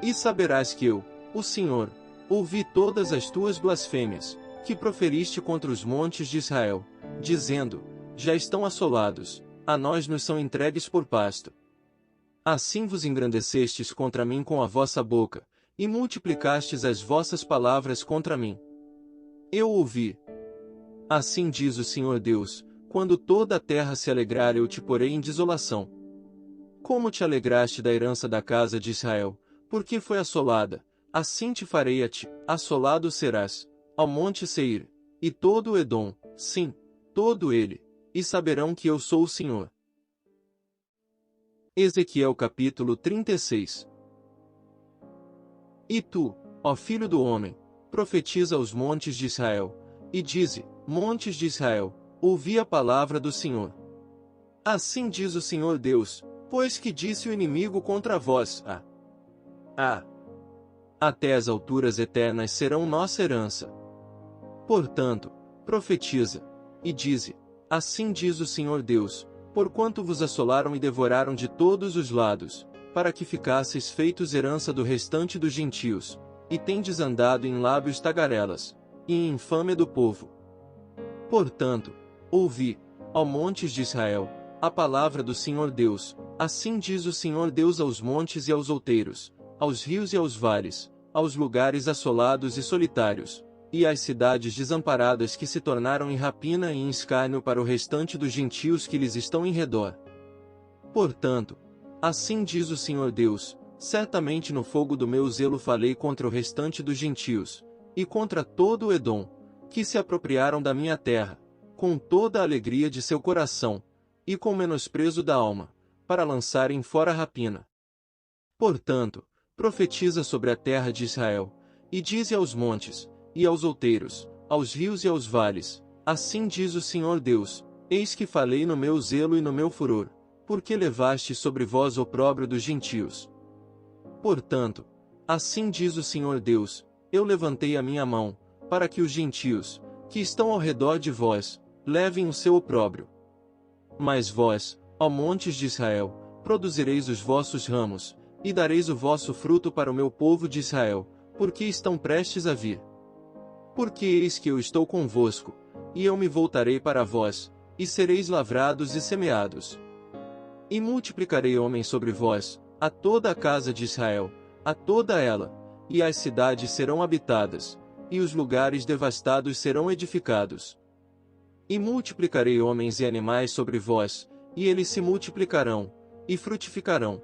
[SPEAKER 1] E saberás que eu, o Senhor, ouvi todas as tuas blasfêmias, que proferiste contra os montes de Israel, dizendo, já estão assolados, a nós nos são entregues por pasto. Assim vos engrandecestes contra mim com a vossa boca, e multiplicastes as vossas palavras contra mim. Eu ouvi. Assim diz o Senhor Deus, quando toda a terra se alegrar eu te porei em desolação. Como te alegraste da herança da casa de Israel, porque foi assolada, assim te farei a ti, assolado serás, ao monte Seir, e todo o Edom, sim, todo ele, e saberão que eu sou o Senhor. Ezequiel capítulo 36. E tu, ó filho do homem, profetiza aos montes de Israel, e dize, montes de Israel, ouvi a palavra do Senhor. Assim diz o Senhor Deus, pois que disse o inimigo contra vós, até as alturas eternas serão nossa herança. Portanto, profetiza, e dize, assim diz o Senhor Deus, porquanto vos assolaram e devoraram de todos os lados, para que ficasseis feitos herança do restante dos gentios, e tendes andado em lábios tagarelas, e em infâmia do povo. Portanto, ouvi, ó montes de Israel, a palavra do Senhor Deus, assim diz o Senhor Deus aos montes e aos outeiros, aos rios e aos vales, aos lugares assolados e solitários, e às cidades desamparadas que se tornaram em rapina e em escárnio para o restante dos gentios que lhes estão em redor. Portanto, assim diz o Senhor Deus, certamente no fogo do meu zelo falei contra o restante dos gentios, e contra todo o Edom, que se apropriaram da minha terra, com toda a alegria de seu coração, e com menosprezo da alma, para lançarem fora a rapina. Portanto, profetiza sobre a terra de Israel, e dize aos montes, e aos outeiros, aos rios e aos vales, assim diz o Senhor Deus, eis que falei no meu zelo e no meu furor, porque levaste sobre vós o opróbrio dos gentios. Portanto, assim diz o Senhor Deus, eu levantei a minha mão, para que os gentios, que estão ao redor de vós, levem o seu opróbrio. Mas vós, ó montes de Israel, produzireis os vossos ramos, e dareis o vosso fruto para o meu povo de Israel, porque estão prestes a vir. Porque eis que eu estou convosco, e eu me voltarei para vós, e sereis lavrados e semeados. E multiplicarei homens sobre vós, a toda a casa de Israel, a toda ela, e as cidades serão habitadas, e os lugares devastados serão edificados. E multiplicarei homens e animais sobre vós, e eles se multiplicarão, e frutificarão.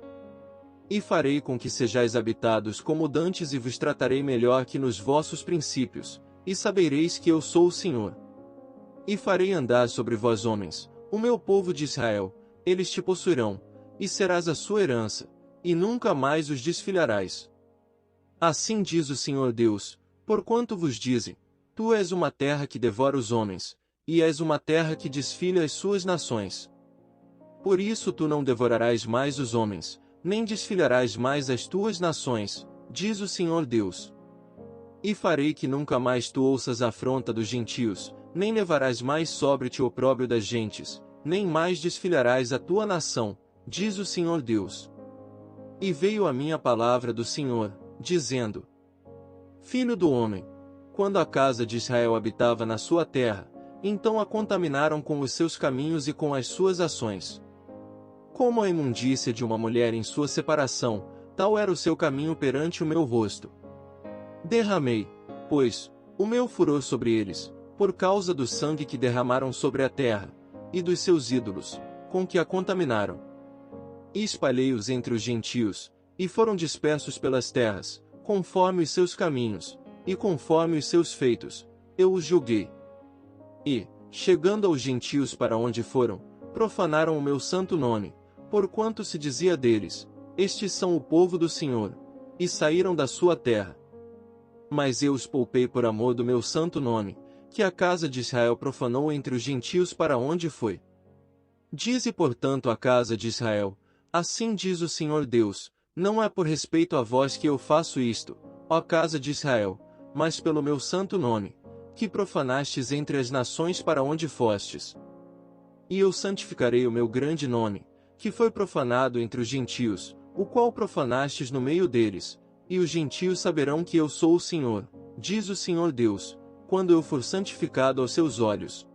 [SPEAKER 1] E farei com que sejais habitados como dantes e vos tratarei melhor que nos vossos princípios, e sabereis que eu sou o Senhor. E farei andar sobre vós homens, o meu povo de Israel, eles te possuirão, e serás a sua herança, e nunca mais os desfilharás. Assim diz o Senhor Deus, porquanto vos dizem, tu és uma terra que devora os homens, e és uma terra que desfilha as suas nações. Por isso tu não devorarás mais os homens, nem desfilharás mais as tuas nações, diz o Senhor Deus. E farei que nunca mais tu ouças a afronta dos gentios, nem levarás mais sobre ti o opróbrio das gentes, nem mais desfilharás a tua nação, diz o Senhor Deus. E veio a minha palavra do Senhor, dizendo: Filho do homem, quando a casa de Israel habitava na sua terra, então a contaminaram com os seus caminhos e com as suas ações. Como a imundícia de uma mulher em sua separação, tal era o seu caminho perante o meu rosto. Derramei, pois, o meu furor sobre eles, por causa do sangue que derramaram sobre a terra, e dos seus ídolos, com que a contaminaram. E espalhei-os entre os gentios, e foram dispersos pelas terras, conforme os seus caminhos, e conforme os seus feitos, eu os julguei. E, chegando aos gentios para onde foram, profanaram o meu santo nome, porquanto se dizia deles, estes são o povo do Senhor, e saíram da sua terra. Mas eu os poupei por amor do meu santo nome, que a casa de Israel profanou entre os gentios para onde foi. Dize portanto a casa de Israel, assim diz o Senhor Deus, não é por respeito a vós que eu faço isto, ó casa de Israel, mas pelo meu santo nome, que profanastes entre as nações para onde fostes. E eu santificarei o meu grande nome, que foi profanado entre os gentios, o qual profanastes no meio deles, e os gentios saberão que eu sou o Senhor, diz o Senhor Deus, quando eu for santificado aos seus olhos.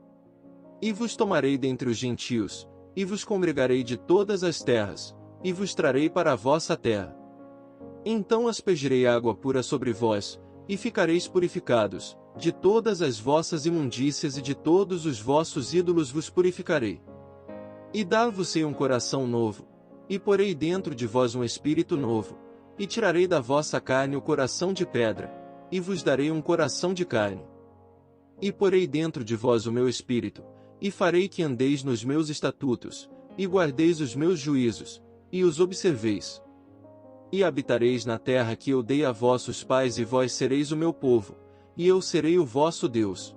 [SPEAKER 1] E vos tomarei dentre os gentios, e vos congregarei de todas as terras, e vos trarei para a vossa terra. Então aspergirei água pura sobre vós, e ficareis purificados, de todas as vossas imundícias e de todos os vossos ídolos vos purificarei. E dar-vos-ei um coração novo, e porei dentro de vós um espírito novo, e tirarei da vossa carne o coração de pedra, e vos darei um coração de carne. E porei dentro de vós o meu espírito, e farei que andeis nos meus estatutos, e guardeis os meus juízos, e os observeis. E habitareis na terra que eu dei a vossos pais, e vós sereis o meu povo, e eu serei o vosso Deus.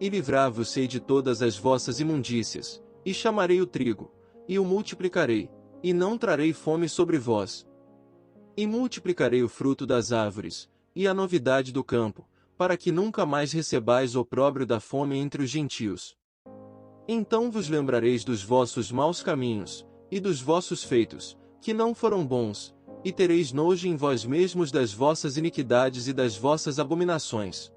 [SPEAKER 1] E livrar-vos-ei de todas as vossas imundícias, e chamarei o trigo, e o multiplicarei, e não trarei fome sobre vós. E multiplicarei o fruto das árvores, e a novidade do campo, para que nunca mais recebais opróbrio da fome entre os gentios. Então vos lembrareis dos vossos maus caminhos, e dos vossos feitos, que não foram bons, e tereis nojo em vós mesmos das vossas iniquidades e das vossas abominações.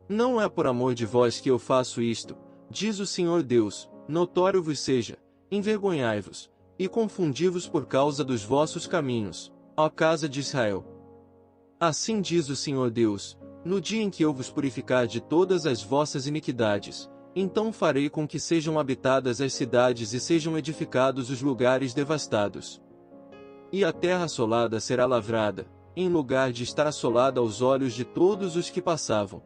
[SPEAKER 1] Não é por amor de vós que eu faço isto, diz o Senhor Deus, notório vos seja, envergonhai-vos, e confundi-vos por causa dos vossos caminhos, ó casa de Israel. Assim diz o Senhor Deus, no dia em que eu vos purificar de todas as vossas iniquidades, então farei com que sejam habitadas as cidades e sejam edificados os lugares devastados. E a terra assolada será lavrada, em lugar de estar assolada aos olhos de todos os que passavam.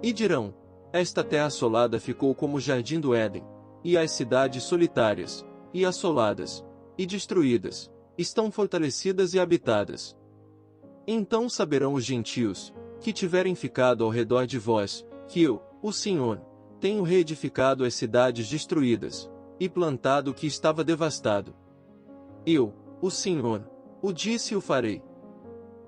[SPEAKER 1] E dirão: esta terra assolada ficou como o jardim do Éden, e as cidades solitárias, e assoladas, e destruídas, estão fortalecidas e habitadas. Então saberão os gentios, que tiverem ficado ao redor de vós, que eu, o Senhor, tenho reedificado as cidades destruídas, e plantado o que estava devastado. Eu, o Senhor, o disse e o farei.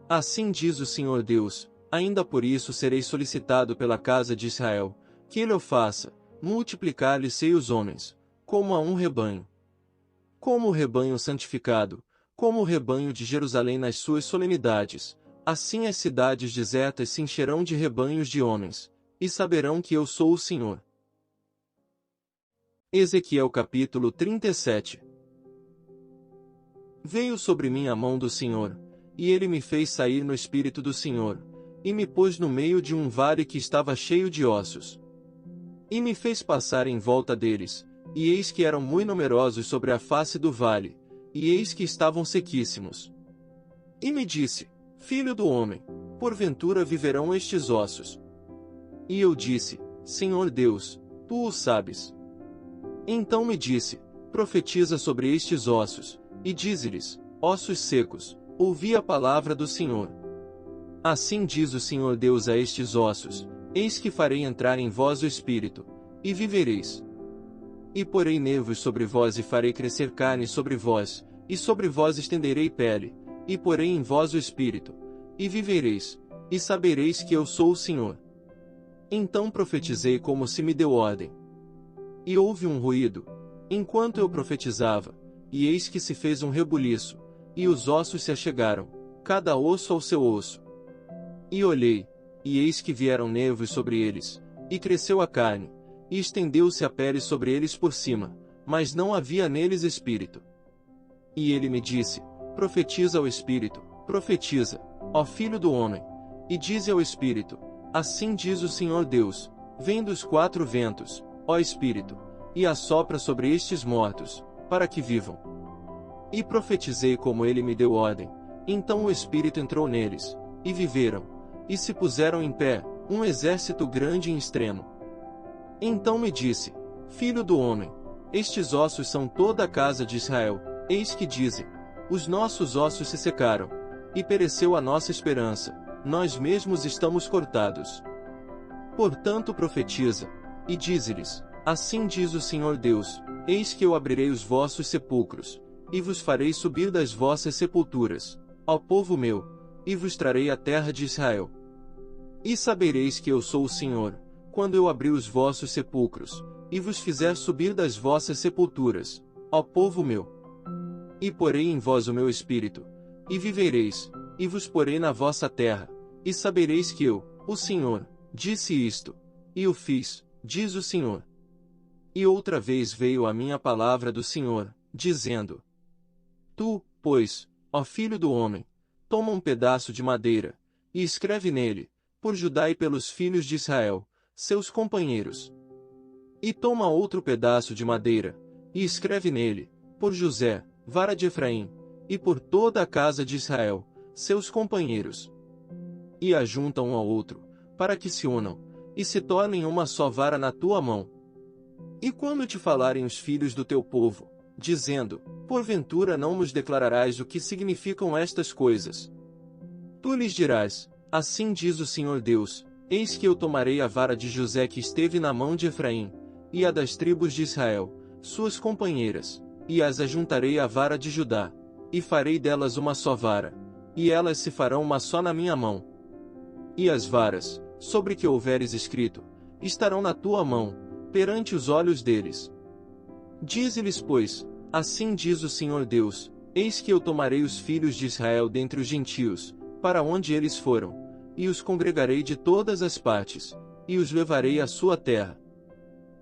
[SPEAKER 1] Assim diz o Senhor Deus, ainda por isso serei solicitado pela casa de Israel, que ele o faça, multiplicar-lhe-sei os homens, como a um rebanho. Como o rebanho santificado, como o rebanho de Jerusalém nas suas solenidades, assim as cidades desertas se encherão de rebanhos de homens, e saberão que eu sou o Senhor. Ezequiel capítulo 37. Veio sobre mim a mão do Senhor, e ele me fez sair no espírito do Senhor, e me pôs no meio de um vale que estava cheio de ossos. E me fez passar em volta deles, e eis que eram muito numerosos sobre a face do vale, e eis que estavam sequíssimos. E me disse: Filho do homem, porventura viverão estes ossos? E eu disse: Senhor Deus, tu o sabes. Então me disse: Profetiza sobre estes ossos, e dize-lhes: Ossos secos, ouvi a palavra do Senhor. Assim diz o Senhor Deus a estes ossos: Eis que farei entrar em vós o Espírito, e vivereis. E porei nervos sobre vós e farei crescer carne sobre vós, e sobre vós estenderei pele, e porei em vós o Espírito, e vivereis, e sabereis que eu sou o Senhor. Então profetizei como se me deu ordem. E houve um ruído, enquanto eu profetizava, e eis que se fez um rebuliço, e os ossos se achegaram, cada osso ao seu osso. E olhei, e eis que vieram nervos sobre eles, e cresceu a carne, e estendeu-se a pele sobre eles por cima, mas não havia neles espírito. E ele me disse: Profetiza ao espírito, profetiza, ó filho do homem, e dize ao espírito: Assim diz o Senhor Deus: Vem dos quatro ventos, ó espírito, e assopra sobre estes mortos, para que vivam. E profetizei como ele me deu ordem. Então o espírito entrou neles, e viveram, e se puseram em pé, um exército grande em extremo. Então me disse: Filho do homem, estes ossos são toda a casa de Israel. Eis que dizem: Os nossos ossos se secaram, e pereceu a nossa esperança, nós mesmos estamos cortados. Portanto profetiza, e dize-lhes: Assim diz o Senhor Deus: Eis que eu abrirei os vossos sepulcros, e vos farei subir das vossas sepulturas, ó povo meu, e vos trarei a terra de Israel. E sabereis que eu sou o Senhor, quando eu abrir os vossos sepulcros, e vos fizer subir das vossas sepulturas, ó povo meu. E porei em vós o meu espírito, e vivereis, e vos porei na vossa terra, e sabereis que eu, o Senhor, disse isto, e o fiz, diz o Senhor. E outra vez veio a minha palavra do Senhor, dizendo: Tu, pois, ó filho do homem, toma um pedaço de madeira, e escreve nele, por Judá e pelos filhos de Israel, seus companheiros. E toma outro pedaço de madeira, e escreve nele, por José, vara de Efraim, e por toda a casa de Israel, seus companheiros. E ajunta um ao outro, para que se unam, e se tornem uma só vara na tua mão. E quando te falarem os filhos do teu povo, dizendo, porventura não nos declararás o que significam estas coisas? Tu lhes dirás, assim diz o Senhor Deus, eis que eu tomarei a vara de José que esteve na mão de Efraim, e a das tribos de Israel, suas companheiras, e as ajuntarei à vara de Judá, e farei delas uma só vara, e elas se farão uma só na minha mão. E as varas, sobre que houveres escrito, estarão na tua mão, perante os olhos deles. Dize-lhes, pois, assim diz o Senhor Deus, eis que eu tomarei os filhos de Israel dentre os gentios, para onde eles foram, e os congregarei de todas as partes, e os levarei à sua terra.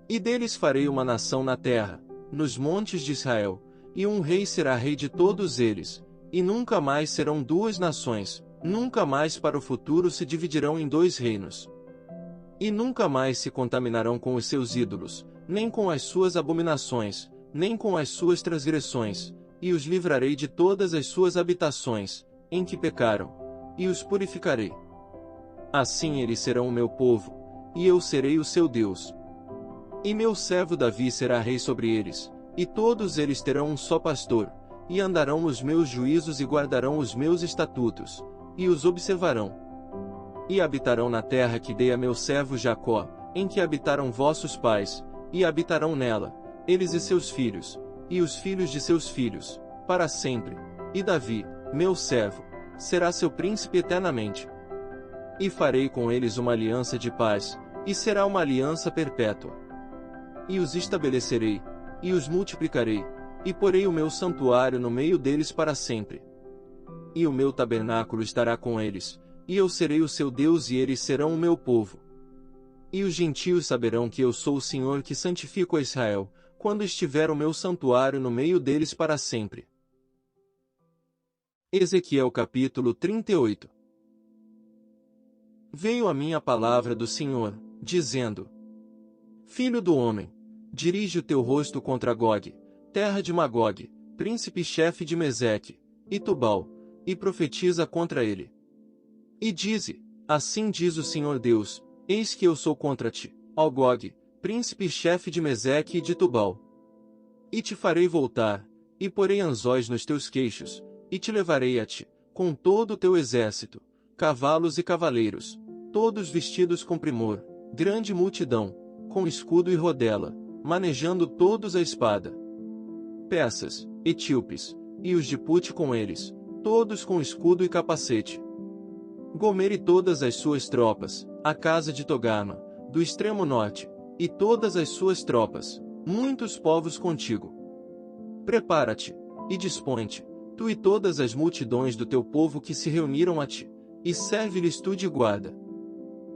[SPEAKER 1] E deles farei uma nação na terra, nos montes de Israel, e um rei será rei de todos eles, e nunca mais serão duas nações, nunca mais para o futuro se dividirão em dois reinos. E nunca mais se contaminarão com os seus ídolos, nem com as suas abominações, nem com as suas transgressões, e os livrarei de todas as suas habitações, em que pecaram, e os purificarei. Assim eles serão o meu povo, e eu serei o seu Deus. E meu servo Davi será rei sobre eles, e todos eles terão um só pastor, e andarão nos meus juízos e guardarão os meus estatutos, e os observarão. E habitarão na terra que dei a meu servo Jacó, em que habitaram vossos pais, e habitarão nela, eles e seus filhos, e os filhos de seus filhos, para sempre. E Davi, meu servo, será seu príncipe eternamente. E farei com eles uma aliança de paz, e será uma aliança perpétua. E os estabelecerei, e os multiplicarei, e porei o meu santuário no meio deles para sempre. E o meu tabernáculo estará com eles, e eu serei o seu Deus e eles serão o meu povo. E os gentios saberão que eu sou o Senhor que santifico a Israel, quando estiver o meu santuário no meio deles para sempre. Ezequiel capítulo 38. Veio a mim a palavra do Senhor, dizendo: Filho do homem, dirige o teu rosto contra Gog, terra de Magog, príncipe-chefe de Meseque, e Tubal, e profetiza contra ele. E dize, assim diz o Senhor Deus, eis que eu sou contra ti, ó Gog, príncipe-chefe de Meseque e de Tubal. E te farei voltar, e porei anzóis nos teus queixos, e te levarei a ti, com todo o teu exército, cavalos e cavaleiros, todos vestidos com primor, grande multidão, com escudo e rodela, manejando todos a espada. Persas, etíopes, e os de Pute com eles, todos com escudo e capacete. Gomer e todas as suas tropas, a casa de Togarma, do extremo norte, e todas as suas tropas, muitos povos contigo. Prepara-te, e dispõe-te, tu e todas as multidões do teu povo que se reuniram a ti, e serve-lhes tu de guarda.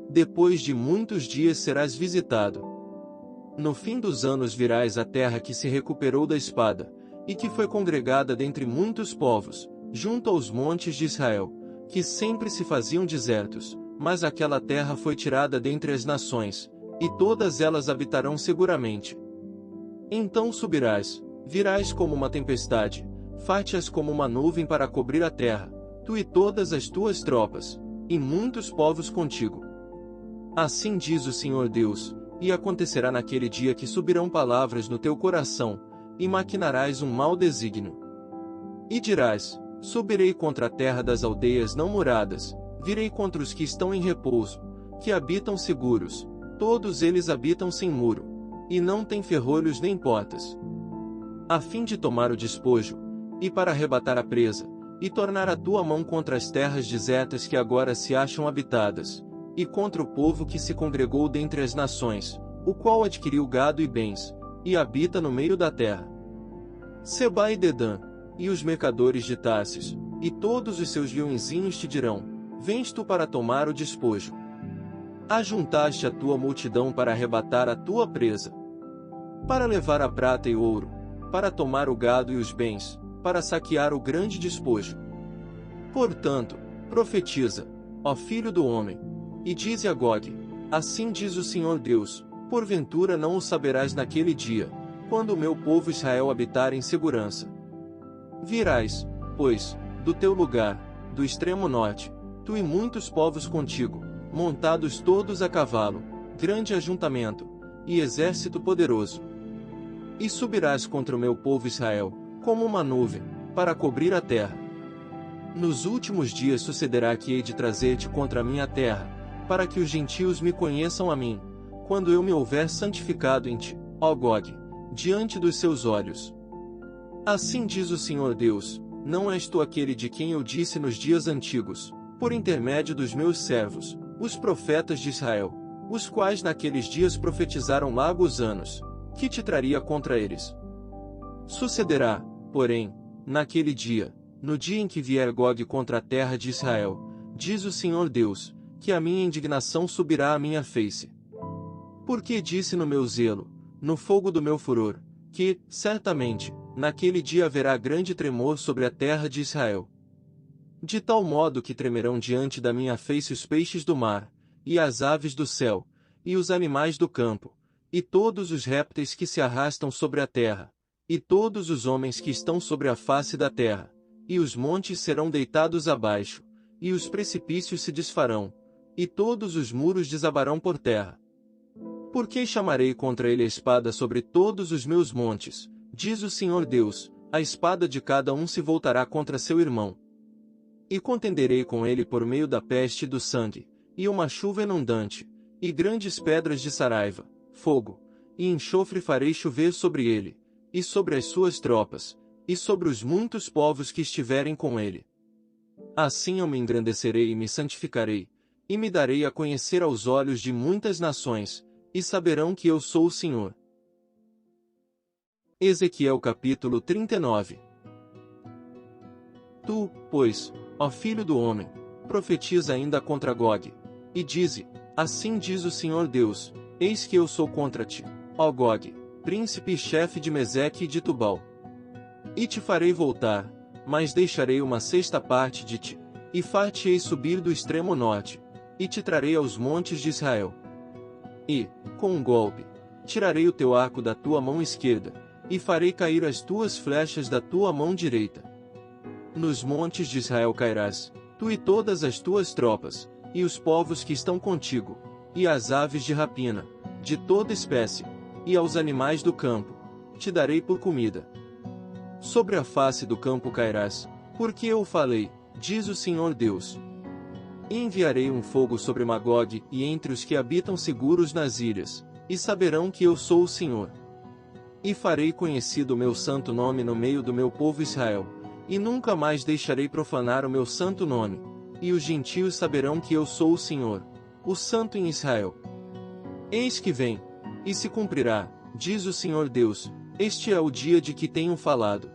[SPEAKER 1] Depois de muitos dias serás visitado. No fim dos anos virás à terra que se recuperou da espada, e que foi congregada dentre muitos povos, junto aos montes de Israel, que sempre se faziam desertos, mas aquela terra foi tirada dentre as nações, e todas elas habitarão seguramente. Então subirás, virás como uma tempestade, far-te-ás como uma nuvem para cobrir a terra, tu e todas as tuas tropas, e muitos povos contigo. Assim diz o Senhor Deus, e acontecerá naquele dia que subirão palavras no teu coração, e maquinarás um mau desígnio. E dirás, subirei contra a terra das aldeias não muradas, virei contra os que estão em repouso, que habitam seguros, todos eles habitam sem muro, e não têm ferrolhos nem portas. A fim de tomar o despojo, e para arrebatar a presa, e tornar a tua mão contra as terras desertas que agora se acham habitadas, e contra o povo que se congregou dentre as nações, o qual adquiriu gado e bens, e habita no meio da terra. Seba e Dedã, e os mercadores de Tarsis, e todos os seus leõezinhos te dirão, vens tu para tomar o despojo. Ajuntaste a tua multidão para arrebatar a tua presa, para levar a prata e o ouro, para tomar o gado e os bens, para saquear o grande despojo. Portanto, profetiza, ó filho do homem, e dize a Gog: assim diz o Senhor Deus, porventura não o saberás naquele dia, quando o meu povo Israel habitar em segurança. Virás, pois, do teu lugar, do extremo norte, tu e muitos povos contigo, montados todos a cavalo, grande ajuntamento, e exército poderoso. E subirás contra o meu povo Israel, como uma nuvem, para cobrir a terra. Nos últimos dias sucederá que hei de trazer-te contra a minha terra, para que os gentios me conheçam a mim, quando eu me houver santificado em ti, ó Gog, diante dos seus olhos. Assim diz o Senhor Deus, não és tu aquele de quem eu disse nos dias antigos, por intermédio dos meus servos, os profetas de Israel, os quais naqueles dias profetizaram largos anos, que te traria contra eles. Sucederá, porém, naquele dia, no dia em que vier Gog contra a terra de Israel, diz o Senhor Deus, que a minha indignação subirá à minha face. Porque disse no meu zelo, no fogo do meu furor, que, certamente, naquele dia haverá grande tremor sobre a terra de Israel. De tal modo que tremerão diante da minha face os peixes do mar, e as aves do céu, e os animais do campo, e todos os répteis que se arrastam sobre a terra, e todos os homens que estão sobre a face da terra, e os montes serão deitados abaixo, e os precipícios se desfarão, e todos os muros desabarão por terra. Porque chamarei contra ele a espada sobre todos os meus montes, diz o Senhor Deus, a espada de cada um se voltará contra seu irmão. E contenderei com ele por meio da peste e do sangue, e uma chuva inundante, e grandes pedras de saraiva, fogo, e enxofre farei chover sobre ele, e sobre as suas tropas, e sobre os muitos povos que estiverem com ele. Assim eu me engrandecerei e me santificarei, e me darei a conhecer aos olhos de muitas nações, e saberão que eu sou o Senhor. Ezequiel capítulo 39. Tu, pois, ó filho do homem, profetiza ainda contra Gog, e dize, assim diz o Senhor Deus, eis que eu sou contra ti, ó Gog, príncipe e chefe de Meseque e de Tubal. E te farei voltar, mas deixarei uma sexta parte de ti, e far-te-ei subir do extremo norte, e te trarei aos montes de Israel. E, com um golpe, tirarei o teu arco da tua mão esquerda, e farei cair as tuas flechas da tua mão direita. Nos montes de Israel cairás, tu e todas as tuas tropas, e os povos que estão contigo, e as aves de rapina, de toda espécie, e aos animais do campo, te darei por comida. Sobre a face do campo cairás, porque eu falei, diz o Senhor Deus. E enviarei um fogo sobre Magog e entre os que habitam seguros nas ilhas, e saberão que eu sou o Senhor. E farei conhecido o meu santo nome no meio do meu povo Israel, e nunca mais deixarei profanar o meu santo nome, e os gentios saberão que eu sou o Senhor, o Santo em Israel. Eis que vem, e se cumprirá, diz o Senhor Deus, este é o dia de que tenho falado.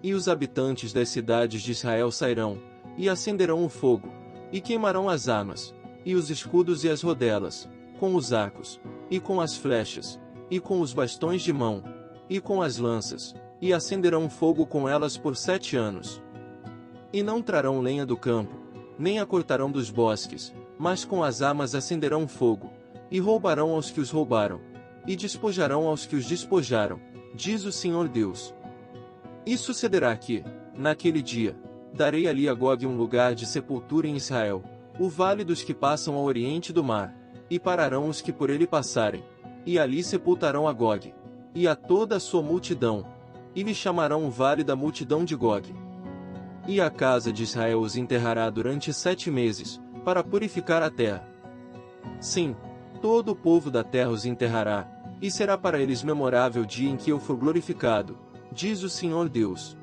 [SPEAKER 1] E os habitantes das cidades de Israel sairão, e acenderão o fogo, e queimarão as armas, e os escudos e as rodelas, com os arcos, e com as flechas, e com os bastões de mão, e com as lanças, e acenderão fogo com elas por 7 anos. E não trarão lenha do campo, nem a cortarão dos bosques, mas com as armas acenderão fogo, e roubarão aos que os roubaram, e despojarão aos que os despojaram, diz o Senhor Deus. E sucederá que, naquele dia, darei ali a Gog um lugar de sepultura em Israel, o vale dos que passam ao oriente do mar, e pararão os que por ele passarem, e ali sepultarão a Gog, e a toda a sua multidão, e lhe chamarão o vale da multidão de Gog. E a casa de Israel os enterrará durante 7 meses, para purificar a terra. Sim, todo o povo da terra os enterrará, e será para eles memorável dia em que eu for glorificado, diz o Senhor Deus.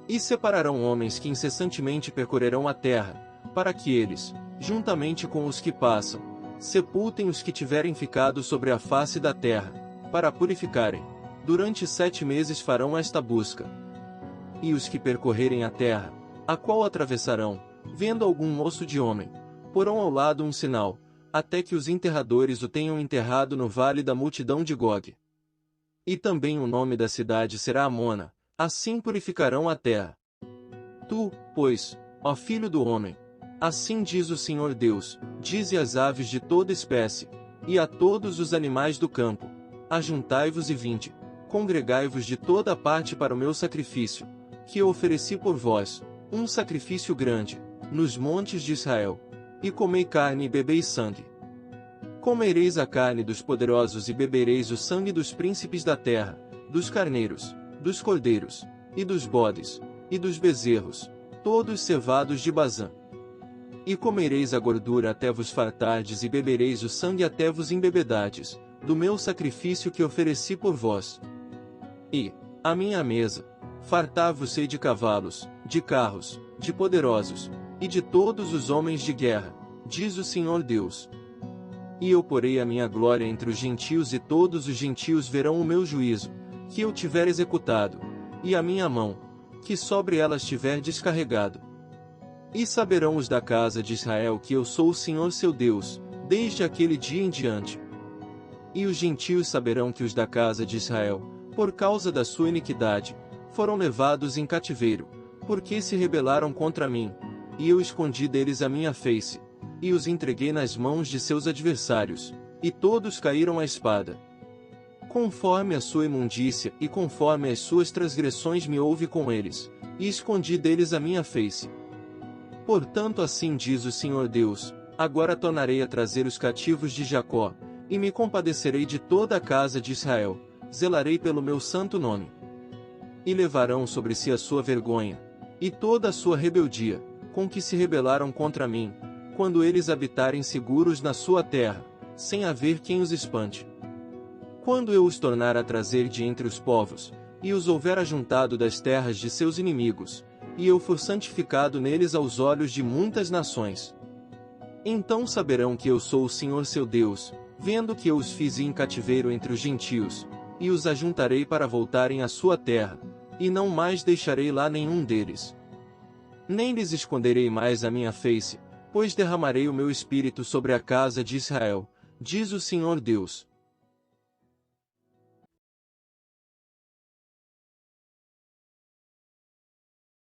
[SPEAKER 1] E separarão homens que incessantemente percorrerão a terra, para que eles, juntamente com os que passam, sepultem os que tiverem ficado sobre a face da terra, para purificarem. Durante 7 meses farão esta busca. E os que percorrerem a terra, a qual atravessarão, vendo algum osso de homem, porão ao lado um sinal, até que os enterradores o tenham enterrado no vale da multidão de Gog. E também o nome da cidade será Amona, assim purificarão a terra. Tu, pois, ó filho do homem. Assim diz o Senhor Deus, dize às aves de toda espécie, e a todos os animais do campo: ajuntai-vos e vinde, congregai-vos de toda parte para o meu sacrifício, que eu ofereci por vós, um sacrifício grande, nos montes de Israel. E comei carne e bebei sangue. Comereis a carne dos poderosos e bebereis o sangue dos príncipes da terra, dos carneiros, dos cordeiros, e dos bodes, e dos bezerros, todos cevados de Bazã. E comereis a gordura até vos fartardes e bebereis o sangue até vos embebedades, do meu sacrifício que ofereci por vós. E, à minha mesa, fartar-vos-ei de cavalos, de carros, de poderosos, e de todos os homens de guerra, diz o Senhor Deus. E eu porei a minha glória entre os gentios e todos os gentios verão o meu juízo, que eu tiver executado, e a minha mão, que sobre elas tiver descarregado. E saberão os da casa de Israel que eu sou o Senhor seu Deus, desde aquele dia em diante. E os gentios saberão que os da casa de Israel, por causa da sua iniquidade, foram levados em cativeiro, porque se rebelaram contra mim, e eu escondi deles a minha face, e os entreguei nas mãos de seus adversários, e todos caíram à espada. Conforme a sua imundícia e conforme as suas transgressões me houve com eles, e escondi deles a minha face. Portanto assim diz o Senhor Deus, agora tornarei a trazer os cativos de Jacó, e me compadecerei de toda a casa de Israel, zelarei pelo meu santo nome. E levarão sobre si a sua vergonha, e toda a sua rebeldia, com que se rebelaram contra mim, quando eles habitarem seguros na sua terra, sem haver quem os espante. Quando eu os tornar a trazer de entre os povos, e os houver ajuntado das terras de seus inimigos, e eu for santificado neles aos olhos de muitas nações. Então saberão que eu sou o Senhor seu Deus, vendo que eu os fiz ir em cativeiro entre os gentios, e os ajuntarei para voltarem à sua terra, e não mais deixarei lá nenhum deles. Nem lhes esconderei mais a minha face, pois derramarei o meu espírito sobre a casa de Israel, diz o Senhor Deus.